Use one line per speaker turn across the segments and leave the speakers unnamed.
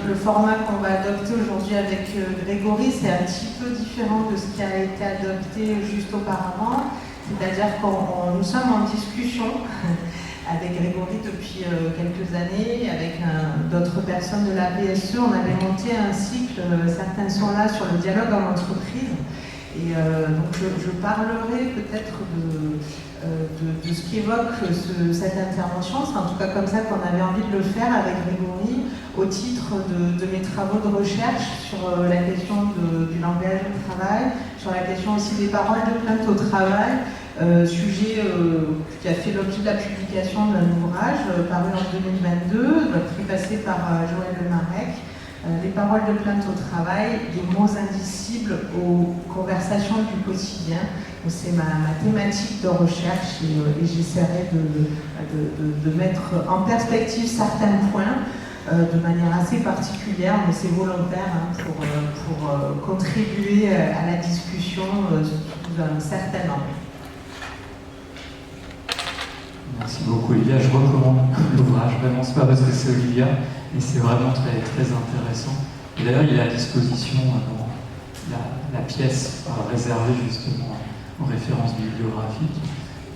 le format qu'on va adopter aujourd'hui avec Grégory, c'est un petit peu différent de ce qui a été adopté juste auparavant. C'est-à-dire que nous sommes en discussion avec Grégory depuis quelques années, avec d'autres personnes de la PSE. On avait monté un cycle, certains sont là, sur le dialogue en entreprise. Et donc je parlerai peut-être de ce qu'évoque cette intervention. C'est en tout cas comme ça qu'on avait envie de le faire avec Grégory, au titre de mes travaux de recherche sur la question du langage au travail, sur la question aussi des paroles de plainte au travail, sujet qui a fait l'objet de la publication d'un ouvrage paru en 2022, préfacé par Joël Lemarec. Les paroles de plainte au travail, des mots indicibles aux conversations du quotidien. C'est ma thématique de recherche et j'essaierai de mettre en perspective certains points de manière assez particulière, mais c'est volontaire pour contribuer à la discussion sous un certain angle.
Merci beaucoup Olivia, je recommande l'ouvrage, vraiment c'est pas parce que c'est Olivia, mais c'est vraiment très, très intéressant. Et d'ailleurs il est à disposition dans la pièce réservée justement aux références bibliographiques.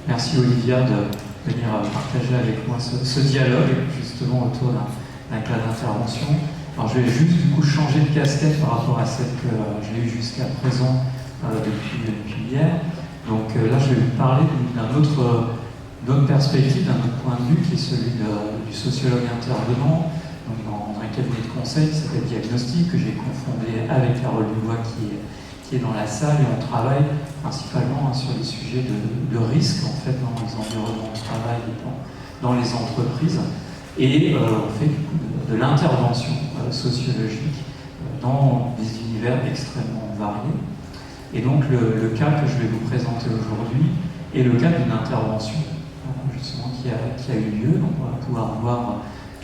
Merci Olivia de venir partager avec moi ce dialogue justement autour d'un cas d'intervention. Alors je vais juste du coup changer de casquette par rapport à celle que j'ai eue jusqu'à présent depuis hier. Donc là je vais vous parler d'une autre perspective, d'un autre point de vue qui est celui du sociologue intervenant donc dans un cabinet de conseil qui s'appelle Diagnostic, que j'ai confondé avec Carole Dubois qui est dans la salle, et on travaille principalement sur les sujets de risque en fait dans les environnements de travail et dans les entreprises, et on fait du coup de l'intervention sociologique dans des univers extrêmement variés. Et donc le cas que je vais vous présenter aujourd'hui est le cas d'une intervention justement qui a eu lieu. Donc on va pouvoir voir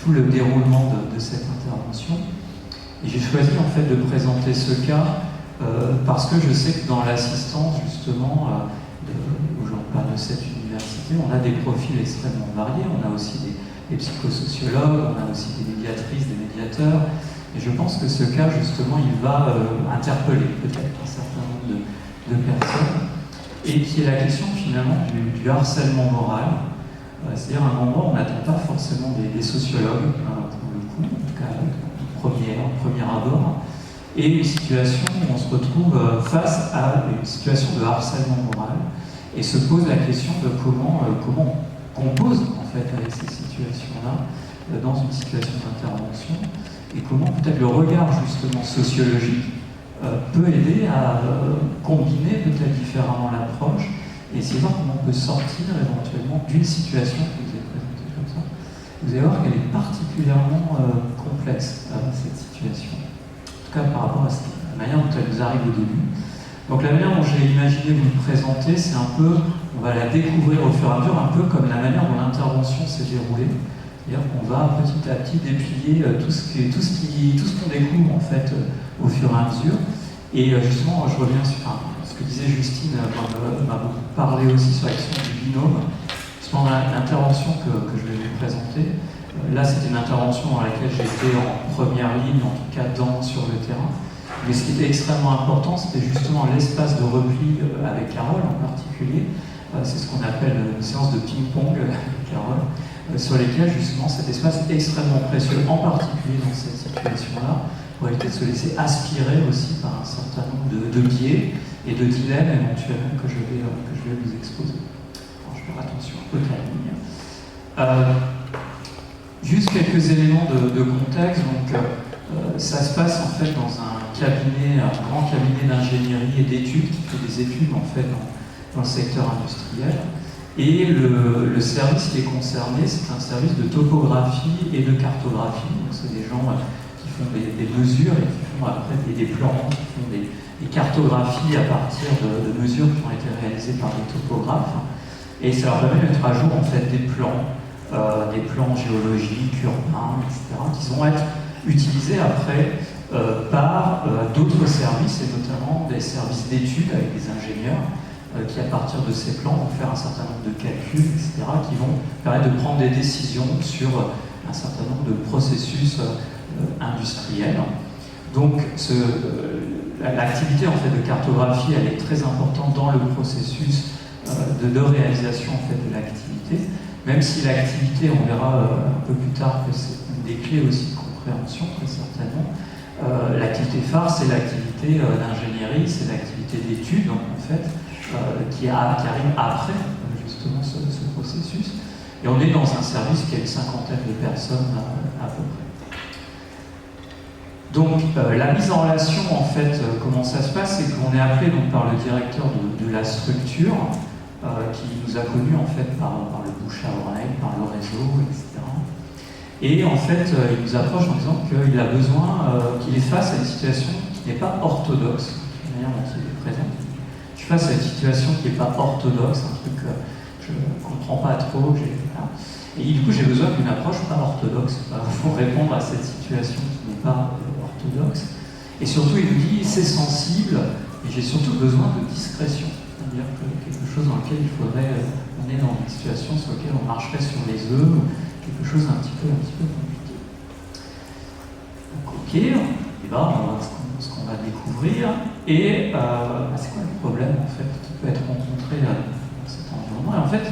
tout le déroulement de cette intervention. Et j'ai choisi en fait de présenter ce cas parce que je sais que dans l'assistance justement de cette université, on a des profils extrêmement variés. On a aussi des psychosociologues, on a aussi des médiatrices, des médiateurs. Et je pense que ce cas justement, il va interpeller peut-être un certain nombre de personnes. Et qui est la question finalement du harcèlement moral. C'est-à-dire à un moment où on n'attend pas forcément des sociologues, pour le coup, en tout cas au premier abord, et une situation où on se retrouve face à une situation de harcèlement moral, et se pose la question de comment on compose en fait avec ces situations-là, dans une situation d'intervention, et comment peut-être le regard justement sociologique peut aider à combiner peut-être différemment l'approche et essayer de voir comment on peut sortir éventuellement d'une situation que vous avez présentée comme ça. Vous allez voir qu'elle est particulièrement complexe, cette situation. En tout cas par rapport à la manière dont elle nous arrive au début. Donc la manière dont j'ai imaginé vous le présenter, c'est un peu, on va la découvrir au fur et à mesure, un peu comme la manière dont l'intervention s'est déroulée. C'est-à-dire qu'on va petit à petit déplier tout ce qu'on découvre en fait au fur et à mesure. Et justement, je reviens sur ce que disait Justine, m'a beaucoup parlé aussi sur la question du binôme. Justement, l'intervention que je vais vous présenter, là c'était une intervention dans laquelle j'étais en première ligne, en tout cas sur le terrain. Mais ce qui était extrêmement important, c'était justement l'espace de repli avec Carole en particulier. C'est ce qu'on appelle une séance de ping-pong avec Carole, sur lesquelles justement cet espace est extrêmement précieux, en particulier dans cette situation-là, pour éviter de se laisser aspirer aussi par un certain nombre de biais et de dilemmes éventuellement que je vais vous exposer. Alors, je vais faire attention au timing. Juste quelques éléments de contexte. Donc, ça se passe en fait dans un grand cabinet d'ingénierie et d'études qui fait des études en fait dans le secteur industriel. Et le service qui est concerné, c'est un service de topographie et de cartographie. Donc c'est des gens qui font des mesures et qui font après des plans, qui font des cartographies à partir de mesures qui ont été réalisées par des topographes. Et ça leur permet de mettre à jour en fait des plans géologiques, urbains, etc., qui vont être utilisés après par d'autres services, et notamment des services d'études avec des ingénieurs qui, à partir de ces plans, vont faire un certain nombre de calculs, etc., qui vont permettre de prendre des décisions sur un certain nombre de processus industrielle. Donc l'activité en fait, de cartographie, elle est très importante dans le processus de réalisation en fait, de l'activité, même si l'activité, on verra un peu plus tard que c'est une des clés aussi de compréhension, très certainement. L'activité phare, c'est l'activité d'ingénierie, c'est l'activité d'études, en fait, qui arrive après justement ce processus. Et on est dans un service qui a une cinquantaine de personnes à peu près. Donc la mise en relation, en fait, comment ça se passe, c'est qu'on est appelé donc, par le directeur de la structure, qui nous a connus en fait par le bouche à oreille, par le réseau, etc. Et en fait, il nous approche en disant qu'il a besoin, qu'il est face à une situation qui n'est pas orthodoxe, de la manière dont il est présent. Je suis face à une situation qui n'est pas orthodoxe, un truc que je ne comprends pas trop. Voilà. Et du coup, j'ai besoin d'une approche pas orthodoxe pour répondre à cette situation qui n'est pas orthodoxe. Et surtout, il nous dit c'est sensible, et j'ai surtout besoin de discrétion. C'est-à-dire que quelque chose dans lequel il faudrait, on est dans une situation sur laquelle on marcherait sur les œufs, quelque chose un petit peu compliqué. Donc, ok, et ben, on va voir ce qu'on va découvrir. Et c'est quoi le problème en fait qui peut être rencontré dans cet environnement? Et en fait,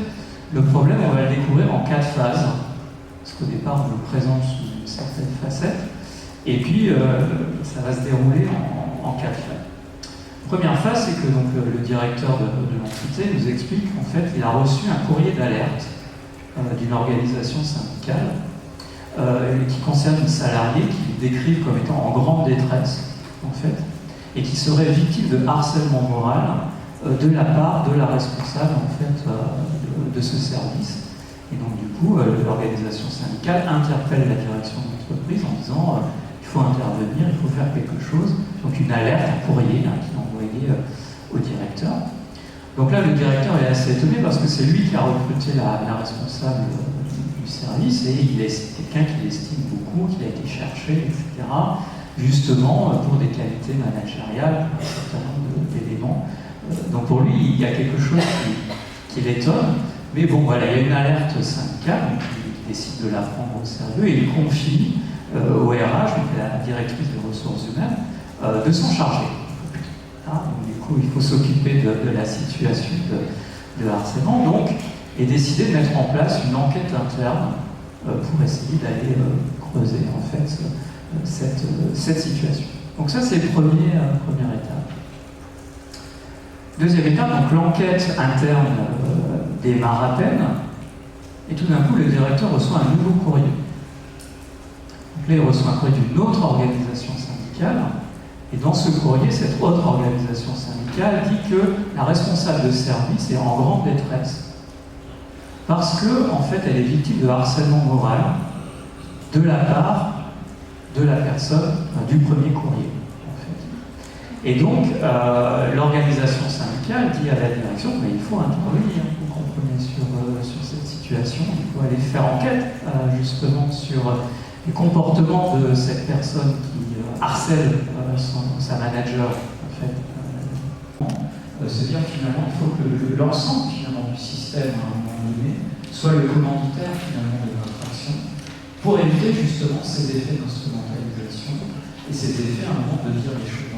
le problème, on va le découvrir en 4 phases. Parce qu'au départ, on le présente sous une certaine facette. Et puis, ça va se dérouler en 4 phases. Première phase, c'est que donc, le directeur de l'entité nous explique qu'en fait, il a reçu un courrier d'alerte d'une organisation syndicale qui concerne une salariée qu'il décrive comme étant en grande détresse, en fait, et qui serait victime de harcèlement moral de la part de la responsable en fait, de ce service. Et donc du coup, l'organisation syndicale interpelle la direction de l'entreprise en disant il faut intervenir, il faut faire quelque chose. Donc une alerte, un courrier qui est envoyé au directeur. Donc là, le directeur est assez étonné parce que c'est lui qui a recruté la responsable du service et il est quelqu'un qu'il estime beaucoup, qui a été cherché, etc. Justement pour des qualités managériales, un certain nombre d'éléments. Donc pour lui, il y a quelque chose qui l'étonne, mais bon, voilà, il y a une alerte syndicale, donc il décide de la prendre au sérieux et il confie au RH, donc à la directrice des ressources humaines, de s'en charger. Donc du coup, il faut s'occuper de la situation de harcèlement, donc, et décider de mettre en place une enquête interne pour essayer d'aller creuser en fait cette situation. Donc ça, c'est la première étape. Deuxième étape, donc l'enquête interne démarre à peine, et tout d'un coup, le directeur reçoit un nouveau courrier. Donc là, il reçoit un courrier d'une autre organisation syndicale, et dans ce courrier, cette autre organisation syndicale dit que la responsable de service est en grande détresse, parce que, en fait, elle est victime de harcèlement moral de la part de la personne du premier courrier. Et donc, l'organisation syndicale dit à la direction mais il faut intervenir, vous comprenez, sur cette situation, il faut aller faire enquête justement sur les comportements de cette personne qui harcèle sa manager, en fait. Se dire finalement, il faut que l'ensemble finalement du système à un moment donné soit le commanditaire finalement de notre action pour éviter justement ces effets d'instrumentalisation et ces effets à un moment de dire les choses.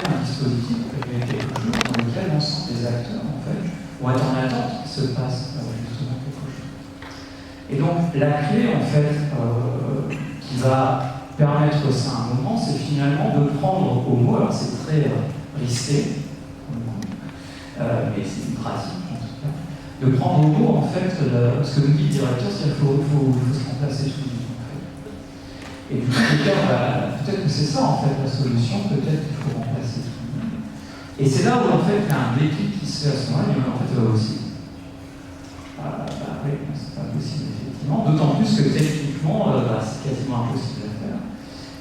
Un dispositif, quelque chose dans lequel l'ensemble des acteurs en fait, vont être en attente qu'il se passe justement quelque chose. Et donc la clé en fait qui va permettre ça à un moment, c'est finalement de prendre au mot, alors c'est très risqué, mais c'est une pratique en tout cas, de prendre au mot en fait ce que nous dit le directeur, c'est qu'il faut se remplacer tout le monde. Et du coup, peut-être que c'est ça en fait la solution, peut-être qu'il faut remplacer tout le monde. Et c'est là où en fait il y a un déclic qui se fait à ce moment-là, mais en fait aussi. Oui, c'est pas possible effectivement, d'autant plus que techniquement c'est quasiment impossible à faire.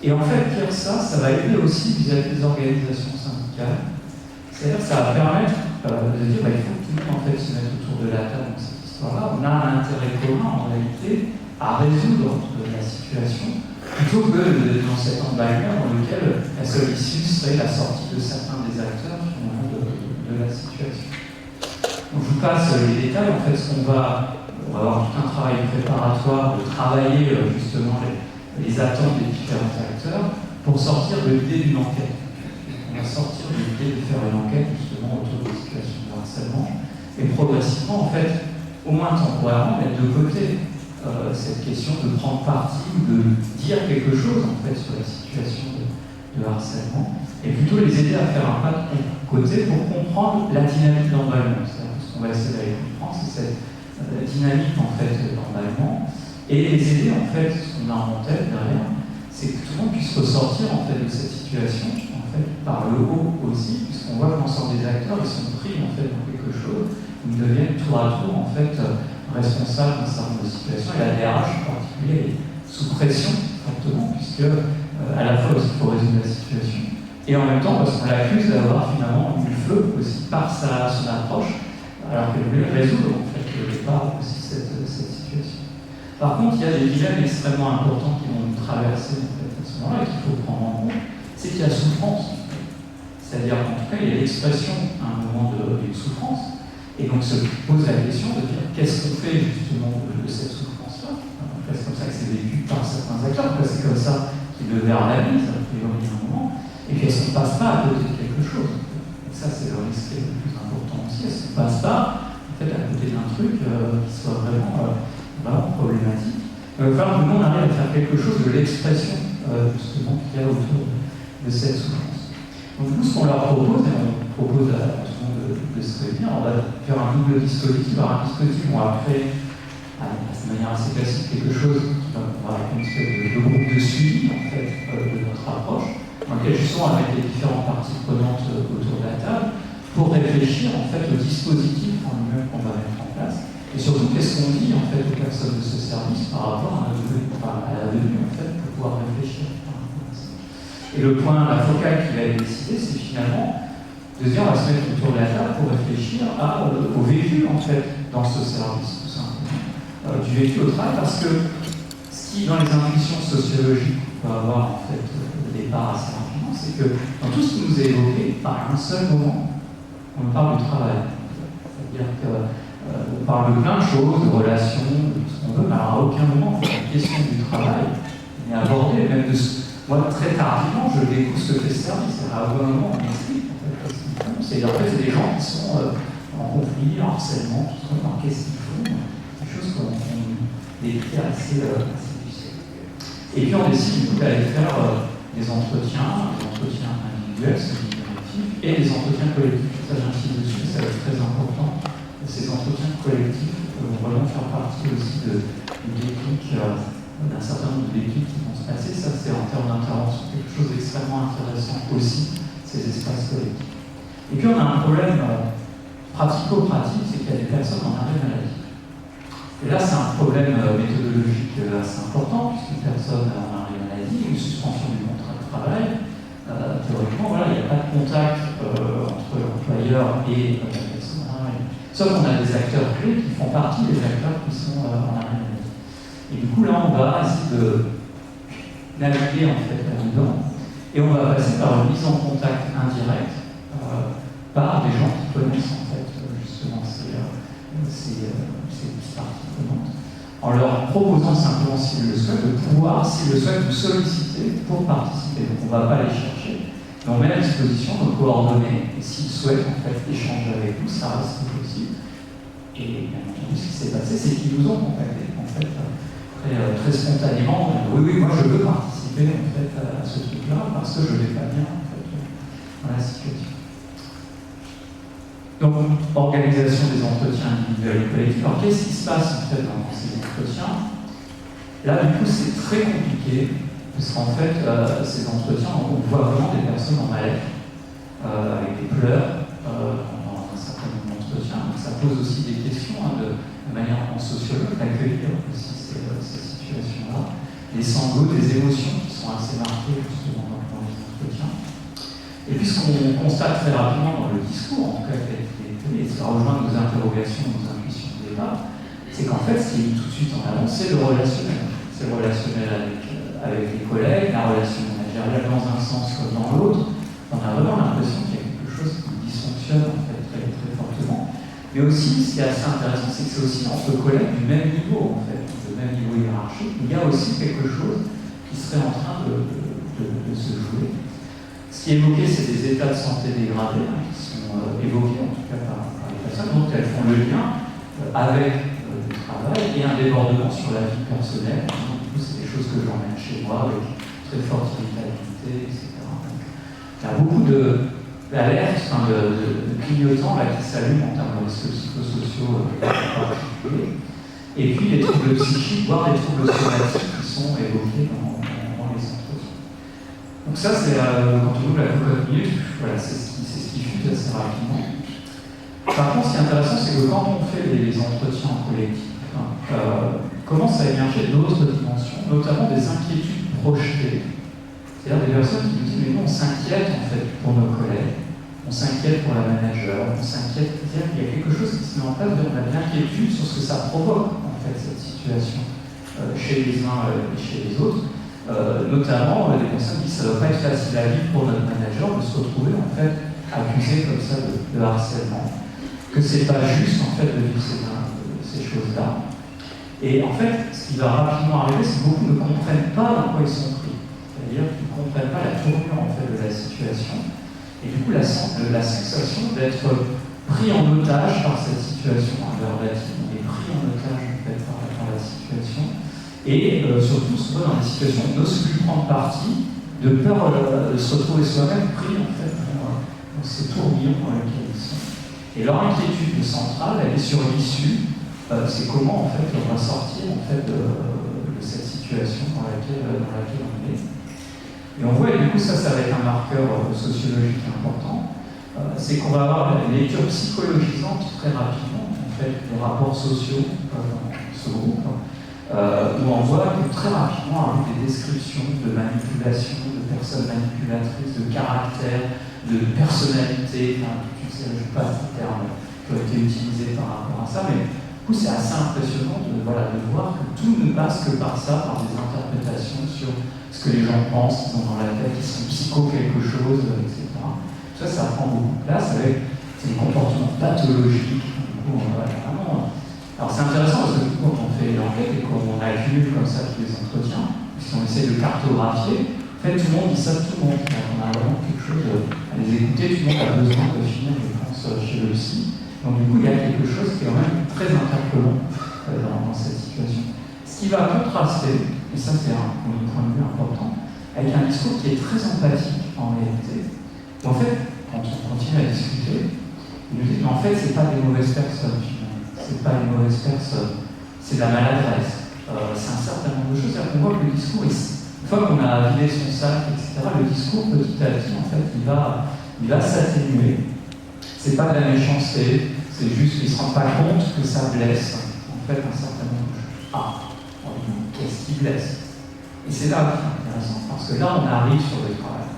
Et en fait, dire ça va aider aussi vis-à-vis des organisations syndicales. C'est-à-dire que ça va permettre de dire il faut que tout le monde en fait se mette autour de la table dans cette histoire-là. On a un intérêt commun en réalité à résoudre la situation. Plutôt que dans cet emballement dans lequel la seule issue serait la sortie de certains des acteurs finalement de la situation. Donc je vous passe les détails. En fait, on va avoir tout un travail préparatoire de travailler justement les attentes des différents acteurs pour sortir de l'idée d'une enquête. On va sortir de l'idée de faire une enquête justement autour des situations de harcèlement et progressivement, en fait, au moins temporairement, mettre de côté cette question de prendre parti ou de dire quelque chose en fait sur la situation de harcèlement et plutôt les aider à faire un pas de côté pour comprendre la dynamique d'emballement. Ce qu'on va essayer d'aller comprendre, c'est cette dynamique en fait d'emballement et les aider en fait, ce qu'on a en tête derrière, c'est que tout le monde puisse ressortir en fait de cette situation en fait par le haut aussi, puisqu'on voit que l'ensemble des acteurs ils sont pris en fait dans quelque chose, ils deviennent tour à tour en fait responsables d'un certain nombre de situations et la DRH en particulier est sous pression fortement puisque à la fois il faut résoudre la situation et en même temps parce qu'on l'accuse d'avoir finalement eu le feu aussi par son approche alors qu'elle voulait résoudre en fait au départ aussi cette situation. Par contre, il y a des dilemmes extrêmement importants qui vont nous traverser en fait, à ce moment-là et qu'il faut prendre en compte, c'est qu'il y a souffrance. C'est-à-dire qu'en tout cas, il y a l'expression à un moment d'une souffrance. Et donc se pose la question de dire qu'est-ce qu'on fait justement de cette souffrance-là. C'est comme ça que c'est vécu par certains acteurs, parce que c'est comme ça qu'ils le verbalisent a priori à un moment. Et puis est-ce qu'on ne passe pas à côté de quelque chose? Et ça c'est le risque le plus important aussi. Est-ce qu'on ne passe pas en fait, à côté d'un truc qui soit vraiment problématique? Il va falloir que nous on arrive à faire quelque chose de l'expression justement qu'il y a autour de cette souffrance. Donc nous, ce qu'on leur propose, et on propose à tout le monde de se réunir, on va faire un double dispositif. Alors un dispositif, on va créer de manière assez classique quelque chose qui va être une espèce de groupe de suivi en fait, de notre approche, dans lequel justement avec les différentes parties prenantes autour de la table, pour réfléchir en fait au dispositif en lui-même qu'on va mettre en place, et surtout qu'est-ce qu'on dit en fait aux personnes de ce service par rapport à la venue en fait, pour pouvoir réfléchir. Et le point, la focale qu'il avait décidé, c'est finalement de dire on va se mettre autour de la table pour réfléchir au vécu en fait dans ce service, tout simplement, du vécu au travail, parce que ce qui, dans les intuitions sociologiques qu'on peut avoir en fait au départ assez rapidement, c'est que dans tout ce qui nous est évoqué, par un seul moment, on parle du travail. C'est-à-dire qu'on parle de plein de choses, de relations, de tout ce qu'on veut, mais à aucun moment la question du travail n'est abordée, même de moi, très tardivement, je découvre ce que fait ce service. À un moment, on explique en fait, ce qu'ils font. C'est des gens qui sont en conflit, en harcèlement, qui sont dans qu'est-ce qu'ils font, des choses qu'on décrit assez difficiles. Et puis on décide du coup d'aller faire des entretiens individuels, semi-collectifs, et des entretiens collectifs. Ça, j'insiste dessus, ça va être très important. Ces entretiens collectifs vont vraiment faire partie aussi d'une technique, d'un certain nombre de déclics qui vont se passer. Ça, c'est en termes d'intervention quelque chose d'extrêmement intéressant aussi, ces espaces collectifs. Et puis on a un problème pratico-pratique, c'est qu'il y a des personnes en arrêt maladie. Et là, c'est un problème méthodologique assez important, puisqu'une personne a un arrêt maladie, une suspension du contrat de travail, théoriquement, voilà, il n'y a pas de contact entre l'employeur et la personne en arrêt maladie. Sauf qu'on a des acteurs clés qui font partie des acteurs qui sont en arrêt maladie. Et du coup, là, on va essayer de naviguer en fait là-dedans, et on va passer par une mise en contact indirecte par des gens qui connaissent en fait justement ces parties prenantes, en leur proposant simplement, s'ils le souhaitent, de pouvoir, s'ils le souhaitent, nous solliciter pour participer. Donc, on ne va pas les chercher, mais on met à disposition nos coordonnées, et s'ils souhaitent en fait échanger avec nous, ça reste possible. Et bien entendu, ce qui s'est passé, c'est qu'ils nous ont contactés en fait. Très spontanément, oui, moi je veux participer en fait, à ce truc-là parce que je ne vais pas bien en fait, dans la situation. Donc, organisation des entretiens individuels et collectifs. Alors, qu'est-ce qui se passe en fait dans ces entretiens? Là, du coup, c'est très compliqué parce qu'en fait, ces entretiens, on voit vraiment des personnes en mal-être avec des pleurs pendant un certain nombre d'entretiens. Donc, ça pose aussi des questions de manière en sociologue d'accueillir aussi ces situations-là, des sanglots, des émotions qui sont assez marquées justement dans les entretiens. Et puis ce qu'on constate très rapidement dans le discours, en tout cas qui a été fait, et ça rejoint nos interrogations, nos intuitions de départ, c'est qu'en fait ce qui est mis tout de suite en avant, c'est le relationnel. C'est le relationnel avec les collègues, la relation managériale dans un sens comme dans l'autre. On a vraiment l'impression qu'il y a quelque chose qui dysfonctionne en fait très, très fortement. Mais aussi, ce qui est assez intéressant, c'est que c'est aussi entre collègues du même niveau, en fait, du même niveau hiérarchique. Il y a aussi quelque chose qui qui serait en train de se jouer. Ce qui est évoqué, c'est des états de santé dégradés qui sont évoqués en tout cas par les personnes, donc elles font le lien avec le travail et un débordement sur la vie personnelle. Donc, du coup, c'est des choses que j'emmène chez moi avec très forte irritabilité, etc. Donc, il y a beaucoup d'alertes, de clignotants là, qui s'allument en termes de risques psychosociaux particuliers. Et puis les troubles psychiques, voire les troubles somatiques qui sont évoqués dans les entretiens. Donc ça, c'est quand on ouvre la cocotte minute, voilà, c'est ce qui fut assez rapidement. Par contre, ce qui est intéressant, c'est que quand on fait les entretiens en collectif, commencent à émerger d'autres dimensions, notamment des inquiétudes projetées. C'est-à-dire des personnes qui nous disent, mais nous, on s'inquiète en fait pour nos collègues, on s'inquiète pour la manager, on s'inquiète, c'est-à-dire qu'il y a quelque chose qui se met en place, on a de l'inquiétude sur ce que ça provoque, en fait, cette situation, chez les uns et chez les autres. Notamment, les personnes disent que ça ne doit pas être facile à vivre pour notre manager de se retrouver, en fait, accusé comme ça de harcèlement, que c'est pas juste, en fait, de vivre ces choses-là. Et en fait, ce qui va rapidement arriver, c'est que beaucoup ne comprennent pas dans quoi ils sont pris. C'est-à-dire qu'ils ne comprennent pas la tournure, en fait, de la situation. Et du coup, la sensation d'être pris en otage par cette situation, on est pris en otage, en fait, par la situation. Et surtout, se trouve dans des situations où on n'ose plus prendre parti, de peur de se retrouver soi-même pris, en fait, dans ces tourbillons dans lesquels ils sont. Et leur inquiétude centrale, elle est sur l'issue. C'est comment en fait on va sortir en fait de cette situation dans laquelle on est. Et on voit, et du coup ça va être un marqueur sociologique important, c'est qu'on va avoir une lecture psychologisante très rapidement en fait des rapports sociaux dans ce groupe, où on voit que très rapidement avec des descriptions de manipulation, de personnes manipulatrices, de caractère, de personnalité, enfin toute une série de termes qui ont été utilisés par rapport à ça, mais du coup, c'est assez impressionnant de voir que tout ne passe que par ça, par des interprétations sur ce que les gens pensent, qu'ils ont dans la tête, qu'ils sont psycho quelque chose, etc. Ça prend beaucoup de place avec des comportements pathologiques. Du coup, vraiment. Alors c'est intéressant parce que du coup, quand on fait l'enquête et qu'on accumule comme ça tous les entretiens, si on essaie de cartographier, en fait, tout le monde dit ça de tout le monde. On a vraiment quelque chose à les écouter, tout le monde a besoin de finir, je pense, chez le psy. Donc du coup, il y a quelque chose qui est quand même très interpellant dans cette situation. Ce qui va contraster, et ça c'est un point de vue important, avec un discours qui est très empathique en réalité. Et en fait, quand on continue à discuter, il nous dit mais en fait, c'est pas des mauvaises personnes finalement. C'est pas des mauvaises personnes, c'est de la maladresse. C'est un certain nombre de choses. C'est-à-dire qu'on voit que le discours, une fois qu'on a vidé son sac, etc., le discours petit à petit, en fait, il va s'atténuer. C'est pas de la méchanceté, c'est juste qu'ils ne se rendent pas compte que ça blesse, en fait, un certain nombre de choses. Qu'est-ce qui blesse? Et c'est là qui est intéressant, parce que là, on arrive sur le travail.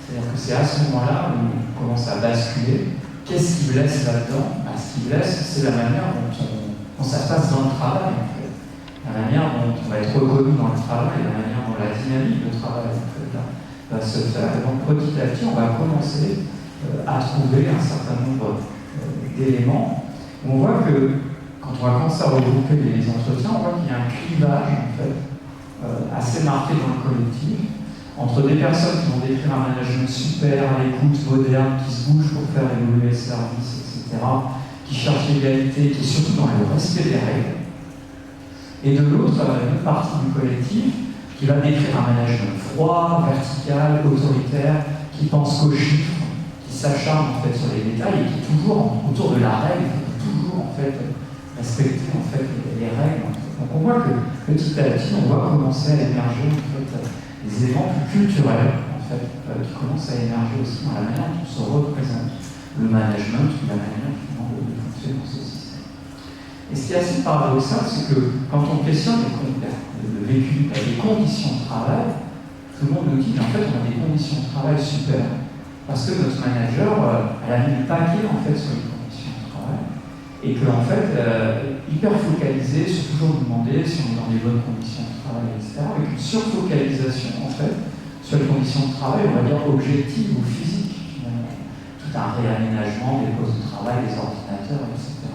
C'est-à-dire que c'est à ce moment-là où on commence à basculer. Qu'est-ce qui blesse là-dedans? Ce qui blesse, c'est la manière dont ça se passe dans le travail, en fait. La manière dont on va être reconnu dans le travail, la manière dont la dynamique de travail, en fait, va se faire. Et donc, petit à petit, on va commencer à trouver un certain nombre d'éléments. On voit que quand on va commencer à regrouper les entretiens, on voit qu'il y a un clivage en fait, assez marqué dans le collectif entre des personnes qui vont décrire un management super, à l'écoute, moderne, qui se bouge pour faire évoluer les services, etc., qui cherche l'égalité, qui est surtout dans le respect des règles. Et de l'autre, une partie du collectif qui va décrire un management froid, vertical, autoritaire, qui pense qu'aux chiffres, s'acharne en fait sur les détails et qui est toujours autour de la règle, toujours en fait respecter en fait les règles. Donc on voit que petit à petit on va commencer à émerger en fait des éléments plus culturels en fait qui commencent à émerger aussi dans la manière dont se représente le management, la manière finalement de fonctionner dans ce système. Et ce qui est assez paradoxal, c'est que quand on questionne le vécu, les conditions de travail, tout le monde nous dit en fait on a des conditions de travail super. Parce que notre manager, elle a mis le paquet en fait sur les conditions de travail et qu'en fait, hyper focalisé sur toujours demander si on est dans les bonnes conditions de travail, etc. Avec une surfocalisation en fait sur les conditions de travail, on va dire objectives ou physiques finalement. Tout un réaménagement des postes de travail, des ordinateurs, etc.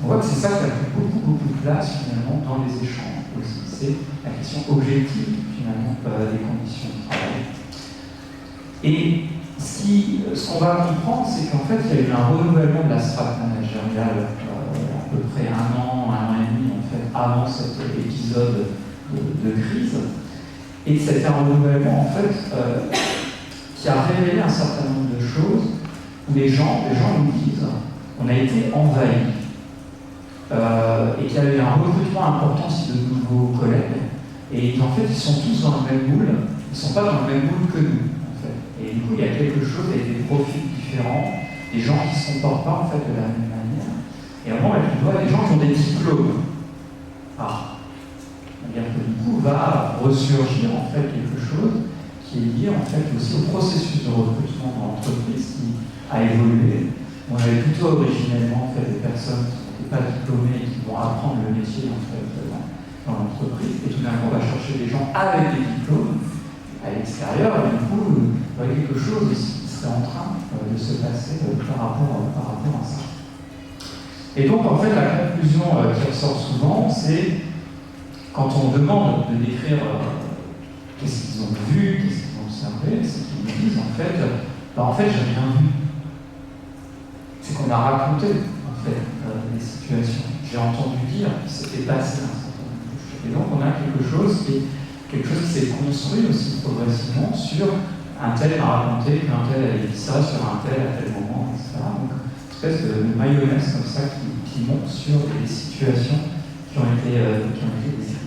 On voit que c'est ça qui a pris beaucoup de place finalement dans les échanges aussi. C'est la question objective finalement des conditions de travail. Et ce qu'on va comprendre, c'est qu'en fait, il y a eu un renouvellement de la strate managériale à peu près un an et demi en fait, avant cet épisode de crise. Et c'était un renouvellement en fait qui a révélé un certain nombre de choses où les gens nous disent on a été envahis et qu'il y a eu un recrutement important aussi de nouveaux collègues et en fait ils sont tous dans le même moule, ils ne sont pas dans le même moule que nous en fait. Et du coup il y a quelque chose avec des profils différents, des gens qui ne se comportent pas en fait de la même manière. Et à un moment tu vois des gens qui ont des diplômes. C'est-à-dire que du coup va ressurgir en fait quelque chose qui est lié en fait aussi au processus de recrutement dans l'entreprise qui a évolué. On avait plutôt originellement en fait des personnes qui n'étaient pas diplômées et qui vont apprendre le métier en fait dans l'entreprise. Et tout d'un coup on va chercher des gens avec des diplômes à l'extérieur et du coup il y a quelque chose aussi qui serait en train de se passer par rapport à ça. Et donc en fait la conclusion qui ressort souvent c'est quand on demande de décrire qu'est-ce qu'ils ont vu, qu'est-ce qu'ils ont observé, c'est qu'ils nous disent en fait j'ai rien vu. C'est qu'on a raconté en fait des situations. J'ai entendu dire qu'il s'était passé un certain nombre de choses. Et donc on a quelque chose qui s'est construit aussi progressivement sur un tel m'a raconté qu'un tel a dit ça sur un tel à tel moment, etc. Donc une espèce de mayonnaise comme ça qui monte sur des situations qui ont été décrites.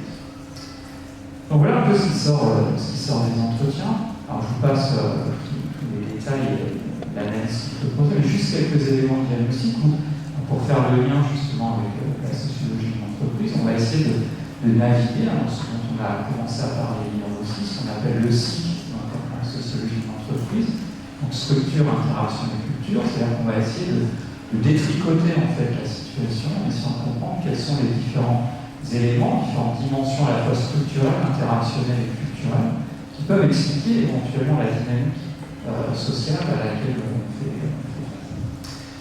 Donc voilà un peu ce qui sort des entretiens. Alors je vous passe tous les détails de l'analyse qu'il faut poser, mais juste quelques éléments de diagnostic pour faire le lien justement avec la sociologie de l'entreprise. On va essayer de naviguer dans ce dont on a commencé à parler hier aussi, ce qu'on appelle le cycle en sociologie de l'entreprise. Donc structure, interaction et culture, c'est-à-dire qu'on va essayer de détricoter en fait la situation et essayer de comprendre quels sont les différents éléments, différentes dimensions à la fois structurelles, interactionnelles et culturelles, qui peuvent expliquer éventuellement la dynamique sociale à laquelle on fait face.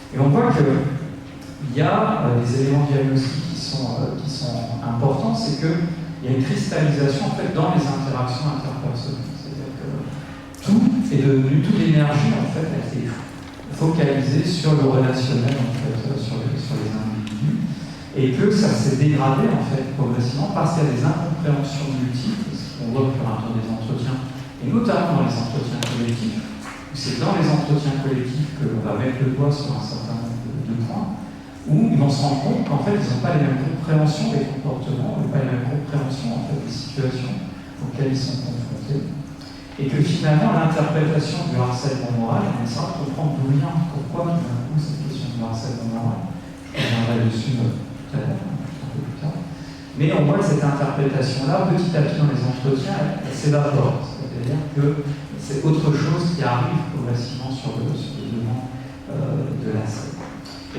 Et on voit qu'il y a des éléments diagnostiques qui sont importants, c'est qu'il y a une cristallisation en fait dans les interactions interpersonnelles. C'est-à-dire que toute l'énergie en fait a été focalisée sur le relationnel en fait, sur les individus. Et que ça s'est dégradé en fait progressivement parce qu'il y a des incompréhensions multiples, ce qu'on voit au fur et à mesure des entretiens, et notamment dans les entretiens collectifs, où c'est dans les entretiens collectifs que l'on va mettre le doigt sur un certain nombre de points, où ils vont se rendre compte qu'en fait ils n'ont pas les mêmes compréhensions des comportements, pas les mêmes compréhensions en fait, des situations auxquelles ils sont confrontés, et que finalement l'interprétation du harcèlement moral, on essaie de comprendre d'où vient, pourquoi tout d'un coup cette question du harcèlement moral. Je reviendrai dessus un peu plus tard. Mais on voit que cette interprétation-là, petit à petit dans les entretiens, elle s'évapore. C'est-à-dire que c'est autre chose qui arrive progressivement sur le devant de la scène.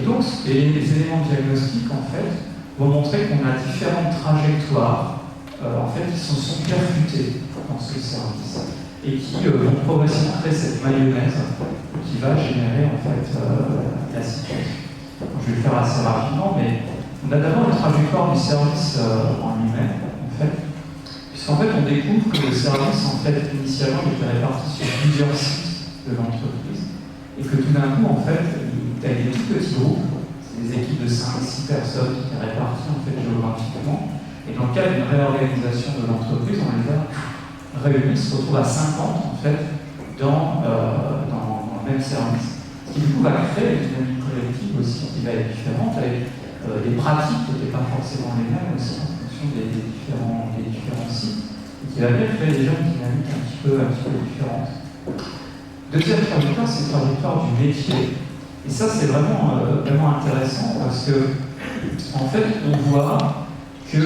Et donc, les éléments diagnostiques, en fait, vont montrer qu'on a différentes trajectoires, en fait, qui se sont percutées dans ce service et qui vont progressivement créer cette mayonnaise qui va générer, en fait, la situation. Je vais le faire assez rapidement, mais on a d'abord une trajectoire du service en lui-même, en fait, puisqu'en fait on découvre que le service, en fait, initialement, il était réparti sur plusieurs sites de l'entreprise, et que tout d'un coup, en fait, il y a des tout petits groupes, c'est des équipes de 5-6 personnes qui étaient réparties, en fait, géographiquement, et dans le cadre d'une réorganisation de l'entreprise, on les a réunis, se retrouvent à 50, en fait, dans le même service. Ce qui, du coup, va créer une dynamique collective aussi qui va être différente, avec des pratiques qui n'étaient pas forcément les mêmes aussi en fonction des différents sites, et qui va bien créer déjà une dynamique un petit peu différente. Deuxième trajectoire, c'est une trajectoire du métier. Et ça, c'est vraiment intéressant parce que, en fait, on voit que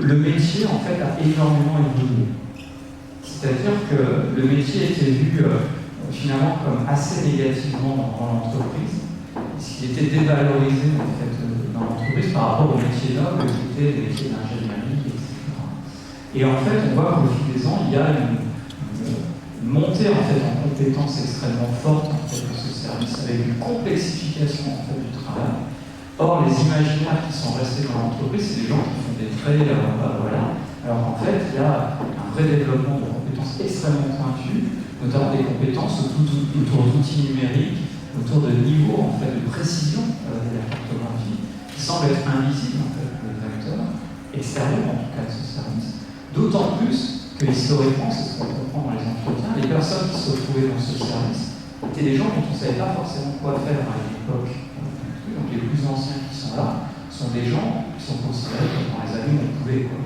le métier, en fait, a énormément évolué. C'est-à-dire que le métier était vu finalement comme assez négativement dans l'entreprise, ce qui était dévalorisé en fait, dans l'entreprise par rapport aux métiers nobles qui étaient les métiers d'ingénierie, etc. Et en fait, on voit qu'au fil des ans, il y a une montée en fait, en compétences extrêmement forte en fait, de ce service, avec une complexification en fait, du travail, Or, les imaginaires qui sont restés dans l'entreprise, c'est des gens qui font des traits, voilà. Alors qu'en fait, il y a un vrai développement de compétences extrêmement pointues, notamment des compétences autour d'outils numériques, autour de niveaux en fait, de précision de la cartographie, qui semblent être invisibles en fait, pour les acteurs, extérieurs en tout cas de ce service. D'autant plus que historiquement, c'est ce qu'on comprend dans les entretiens, les personnes qui se retrouvaient dans ce service étaient des gens dont on ne savait pas forcément quoi faire à l'époque. Donc les plus anciens qui sont là sont des gens qui sont considérés comme dans les années où on pouvait, quoi.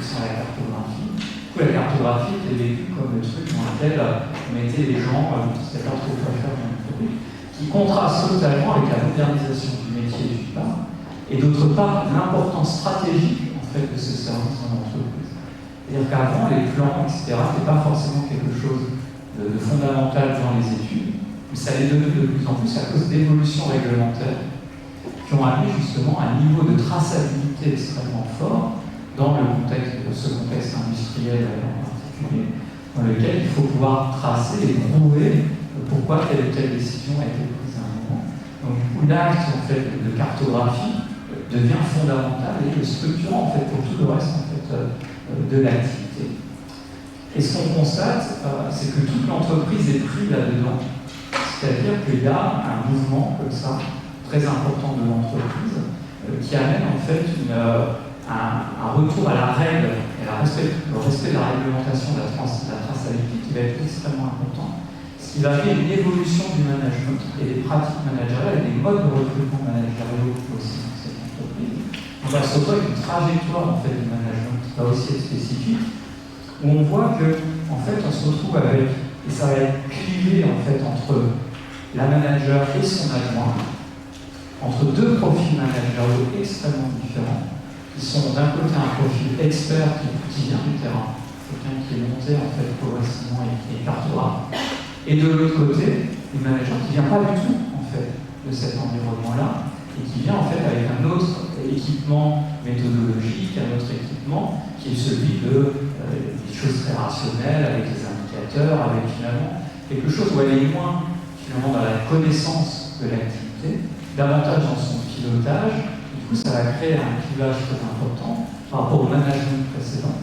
Sans la cartographie. Du coup, la cartographie était vécue comme le truc dans lequel on mettait les gens qui ne savaient pas trop quoi faire dans l'entreprise, qui contraste totalement avec la modernisation du métier d'une part, et d'autre part l'importance stratégique en fait, de ce service dans l'entreprise. C'est-à-dire qu'avant, les plans, etc., n'étaient pas forcément quelque chose de fondamental dans les études, mais ça l'est devenu de plus en plus à cause d'évolutions réglementaires qui ont amené justement un niveau de traçabilité extrêmement fort dans le contexte, ce contexte industriel en particulier, dans lequel il faut pouvoir tracer et prouver pourquoi telle ou telle décision a été prise à un moment. Donc du coup, l'acte en fait, de cartographie devient fondamental et structurant en fait, pour tout le reste en fait, de l'activité. Et ce qu'on constate, c'est que toute l'entreprise est prise là-dedans. C'est-à-dire qu'il y a un mouvement comme ça, très important de l'entreprise, qui amène en fait un retour à la règle et le respect de la réglementation de la traçabilité qui va être extrêmement important. Ce qui va amener une évolution du management et des pratiques managériales et des modes de recrutement managériaux aussi dans cette entreprise. On va se retrouver avec une trajectoire en fait, du management qui va aussi être spécifique, où on voit que en fait, on se retrouve avec, et ça va être clivé en fait, entre la manager et son adjoint, entre deux profils managériaux extrêmement différents, qui sont d'un côté un profil expert qui vient du terrain, quelqu'un qui est monté en fait progressivement et qui est cartographe, et de l'autre côté, une manager qui ne vient pas du tout en fait de cet environnement-là, et qui vient en fait avec un autre équipement méthodologique, un autre équipement qui est celui des choses très rationnelles, avec des indicateurs, avec finalement quelque chose où elle est moins finalement dans la connaissance de l'activité, davantage dans son pilotage. Du coup, ça va créer un clivage très important par rapport au management précédent,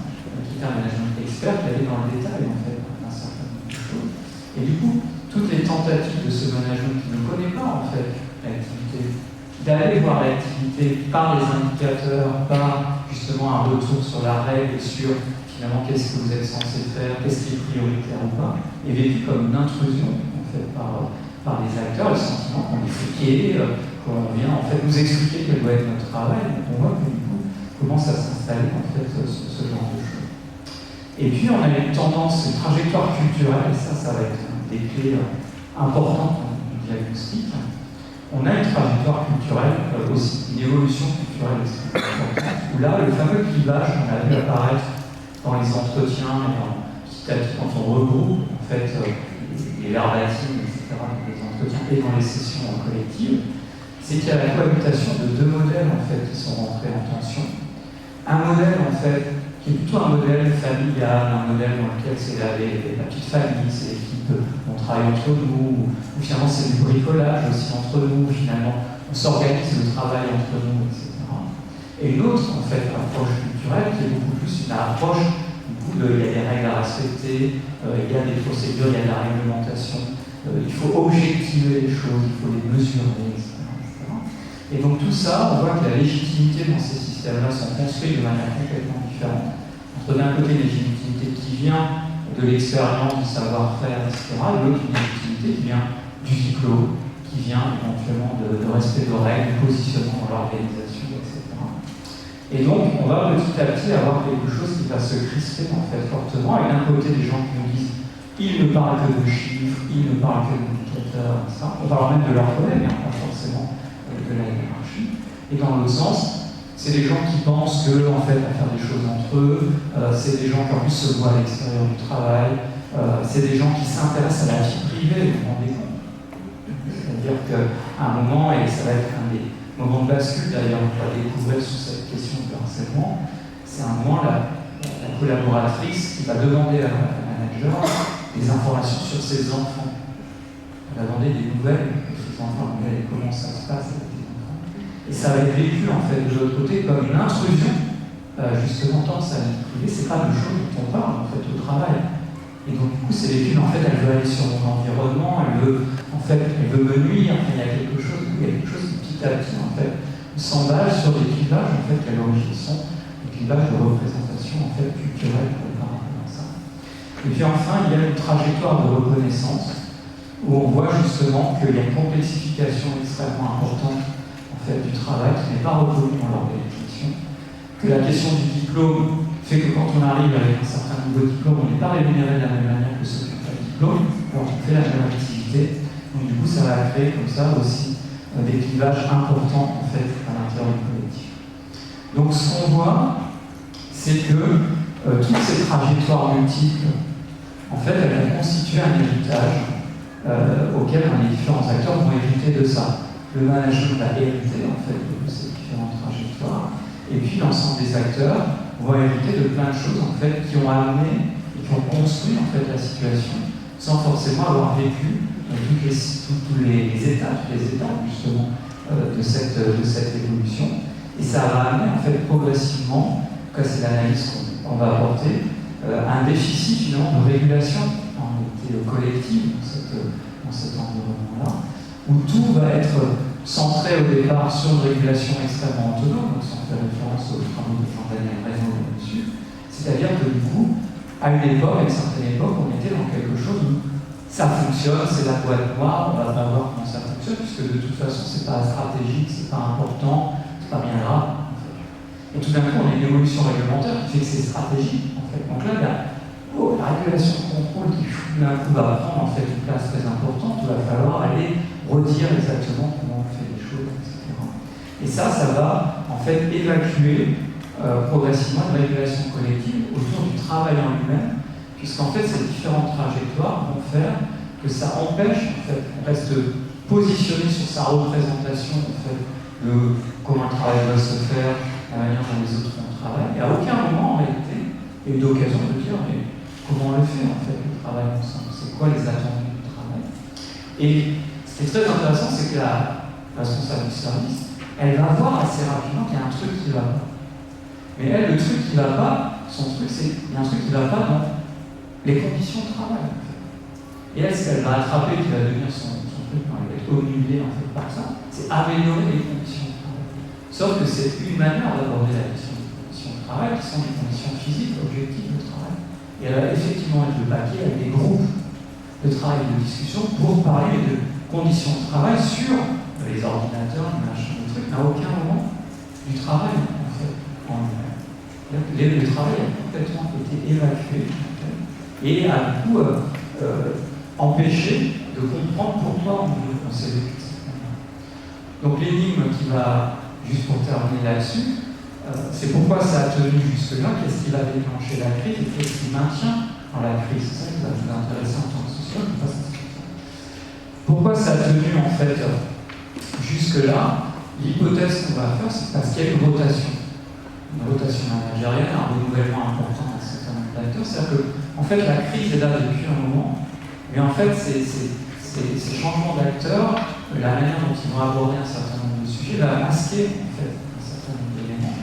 qui était un management expert qui allait dans le détail en fait d'un certain nombre de choses. Et du coup, toutes les tentatives de ce management qui ne connaît pas en fait l'activité, d'aller voir l'activité par les indicateurs, par justement un retour sur la règle, sur finalement qu'est-ce que vous êtes censé faire, qu'est-ce qui est prioritaire ou pas, est vécu comme une intrusion en fait par les acteurs, le sentiment qu'on est fliqué, qu'on vient en fait nous expliquer quel doit être notre travail, donc on voit que du coup commence à s'installer en fait ce genre de choses. Et puis on a une tendance, une trajectoire culturelle, et ça va être des clés importantes du diagnostic. On a une trajectoire culturelle aussi, une évolution culturelle extrêmement importante, où là le fameux clivage qu'on a vu apparaître dans les entretiens et petit à petit quand on regroupe en fait les verbatims, etc., dans les entretiens et dans les sessions collectives, c'est qu'il y a la cohabitation de deux modèles en fait, qui sont rentrés en tension. Un modèle en fait, qui est plutôt un modèle familial, un modèle dans lequel c'est la petite famille, c'est l'équipe, on travaille entre nous, ou finalement c'est du bricolage aussi entre nous, finalement on s'organise le travail entre nous, etc. Et une autre en fait, approche culturelle qui est beaucoup plus une approche, il y a des règles à respecter, il y a des procédures, il y a de la réglementation, il faut objectiver les choses, il faut les mesurer, etc. Et donc tout ça, on voit que la légitimité dans ces systèmes-là sont construits de manière complètement différente. Entre d'un côté une légitimité qui vient de l'expérience, du savoir-faire, etc., et l'autre une légitimité qui vient du diplôme, qui vient éventuellement de respect de règles, du positionnement dans l'organisation, etc. Et donc on va petit à petit avoir quelque chose qui va se crisper en fait fortement, avec d'un côté des gens qui nous disent ils ne parlent que de chiffres, ils ne parlent que d'indicateurs, etc. On parle même de leurs collègues, pas forcément de la hiérarchie. Et dans l'autre sens, c'est des gens qui pensent que, en fait, à faire des choses entre eux, c'est des gens qui en plus se voient à l'extérieur du travail, c'est des gens qui s'intéressent à la vie privée, vous vous rendez compte. C'est-à-dire qu'à un moment, et ça va être un des moments de bascule d'ailleurs, on va découvrir sur cette question de harcèlement, c'est un moment la collaboratrice qui va demander à la manager des informations sur ses enfants. Elle va demander des nouvelles de ses enfants, comment ça se passe avec les enfants. Et ça va être vécu en fait de l'autre côté comme une intrusion, justement dans sa vie privée. C'est pas le choses dont on parle en fait au travail. Et donc du coup c'est vécu, en fait elle veut aller sur mon environnement, elle veut me nuire, il y a quelque chose qui petit à petit en fait s'emballe sur des clivages en fait qui à l'origine sont des clivages de représentation en fait culturelle par rapport à ça. Et puis enfin il y a une trajectoire de reconnaissance où on voit justement qu'il y a une complexification extrêmement importante en fait, du travail qui n'est pas reconnue dans l'organisation, que la question du diplôme fait que quand on arrive avec un certain niveau de diplôme, on n'est pas rémunéré de la même manière que ceux qui n'ont pas de diplôme, alors on fait la même activité, donc du coup ça va créer comme ça aussi des clivages importants en fait à l'intérieur du collectif. Donc ce qu'on voit, c'est que toutes ces trajectoires multiples, en fait, elles vont constituer un héritage auquel les différents acteurs vont hériter de ça. Le management va hériter en fait de ces différentes trajectoires, et puis l'ensemble des acteurs vont hériter de plein de choses en fait qui ont amené et qui ont construit en fait la situation sans forcément avoir vécu toutes les étapes justement de cette évolution. Et ça va amener en fait progressivement, ça c'est l'analyse qu'on va apporter, un déficit finalement de régulation en réalité collective dans cet environnement-là, où tout va être centré au départ sur une régulation extrêmement autonome, donc sans faire référence aux travaux de Jean-Daniel Reynaud là-dessus. C'est-à-dire que du coup, à une certaine époque, on était dans quelque chose où ça fonctionne, c'est la boîte noire, on va pas voir comment ça fonctionne, puisque de toute façon, c'est pas stratégique, c'est pas important, c'est pas bien grave. En fait. Et tout d'un coup, on a une évolution réglementaire qui fait que c'est stratégique. En fait. Donc là, il y a la régulation de contrôle qui d'un coup va prendre en fait une place très importante, où il va falloir aller redire exactement comment on fait les choses, etc. Et ça va en fait évacuer progressivement une régulation collective autour du travail en lui-même, puisqu'en fait ces différentes trajectoires vont faire que ça empêche, en fait, on reste positionné sur sa représentation en fait, de comment le travail doit se faire, la manière dont les autres font le travail, et à aucun moment en réalité, il y a eu d'occasion de dire mais comment on le fait en fait le travail ensemble, c'est quoi les attendus du travail. Et ce qui est très intéressant, c'est que la responsable du service, elle va voir assez rapidement qu'il y a un truc qui ne va pas. Mais elle, le truc qui ne va pas, son truc, c'est qu'il y a un truc qui ne va pas dans les conditions de travail. En fait. Et elle, ce qu'elle va attraper, qui va devenir son truc, elle va être omnibulée en fait, par ça, c'est améliorer les conditions de travail. Sauf que c'est une manière d'aborder la question des conditions de travail, qui sont des conditions physiques, objectives de travail. Et elle va effectivement être le papier avec des groupes de travail et de discussion pour parler de conditions de travail sur les ordinateurs, les machins, les trucs, à aucun moment du travail en fait en lui-même. Le travail a complètement été évacué et a du coup empêché de comprendre pourquoi on s'est vécu de cette manière. Donc l'énigme qui va, juste pour terminer là-dessus, c'est pourquoi ça a tenu jusque-là, qu'est-ce qui va déclencher la crise et qu'est-ce qui maintient dans la crise. C'est ça qui va nous intéresser en tant que sociologue. Pourquoi ça a tenu en fait jusque-là? L'hypothèse qu'on va faire, c'est parce qu'il y a une rotation managériale, un renouvellement important d'un certain nombre d'acteurs. C'est-à-dire que en fait, la crise est là depuis un moment, mais en fait, ces changements d'acteurs, la manière dont ils vont aborder un certain nombre de sujets, va masquer en fait un certain nombre d'éléments.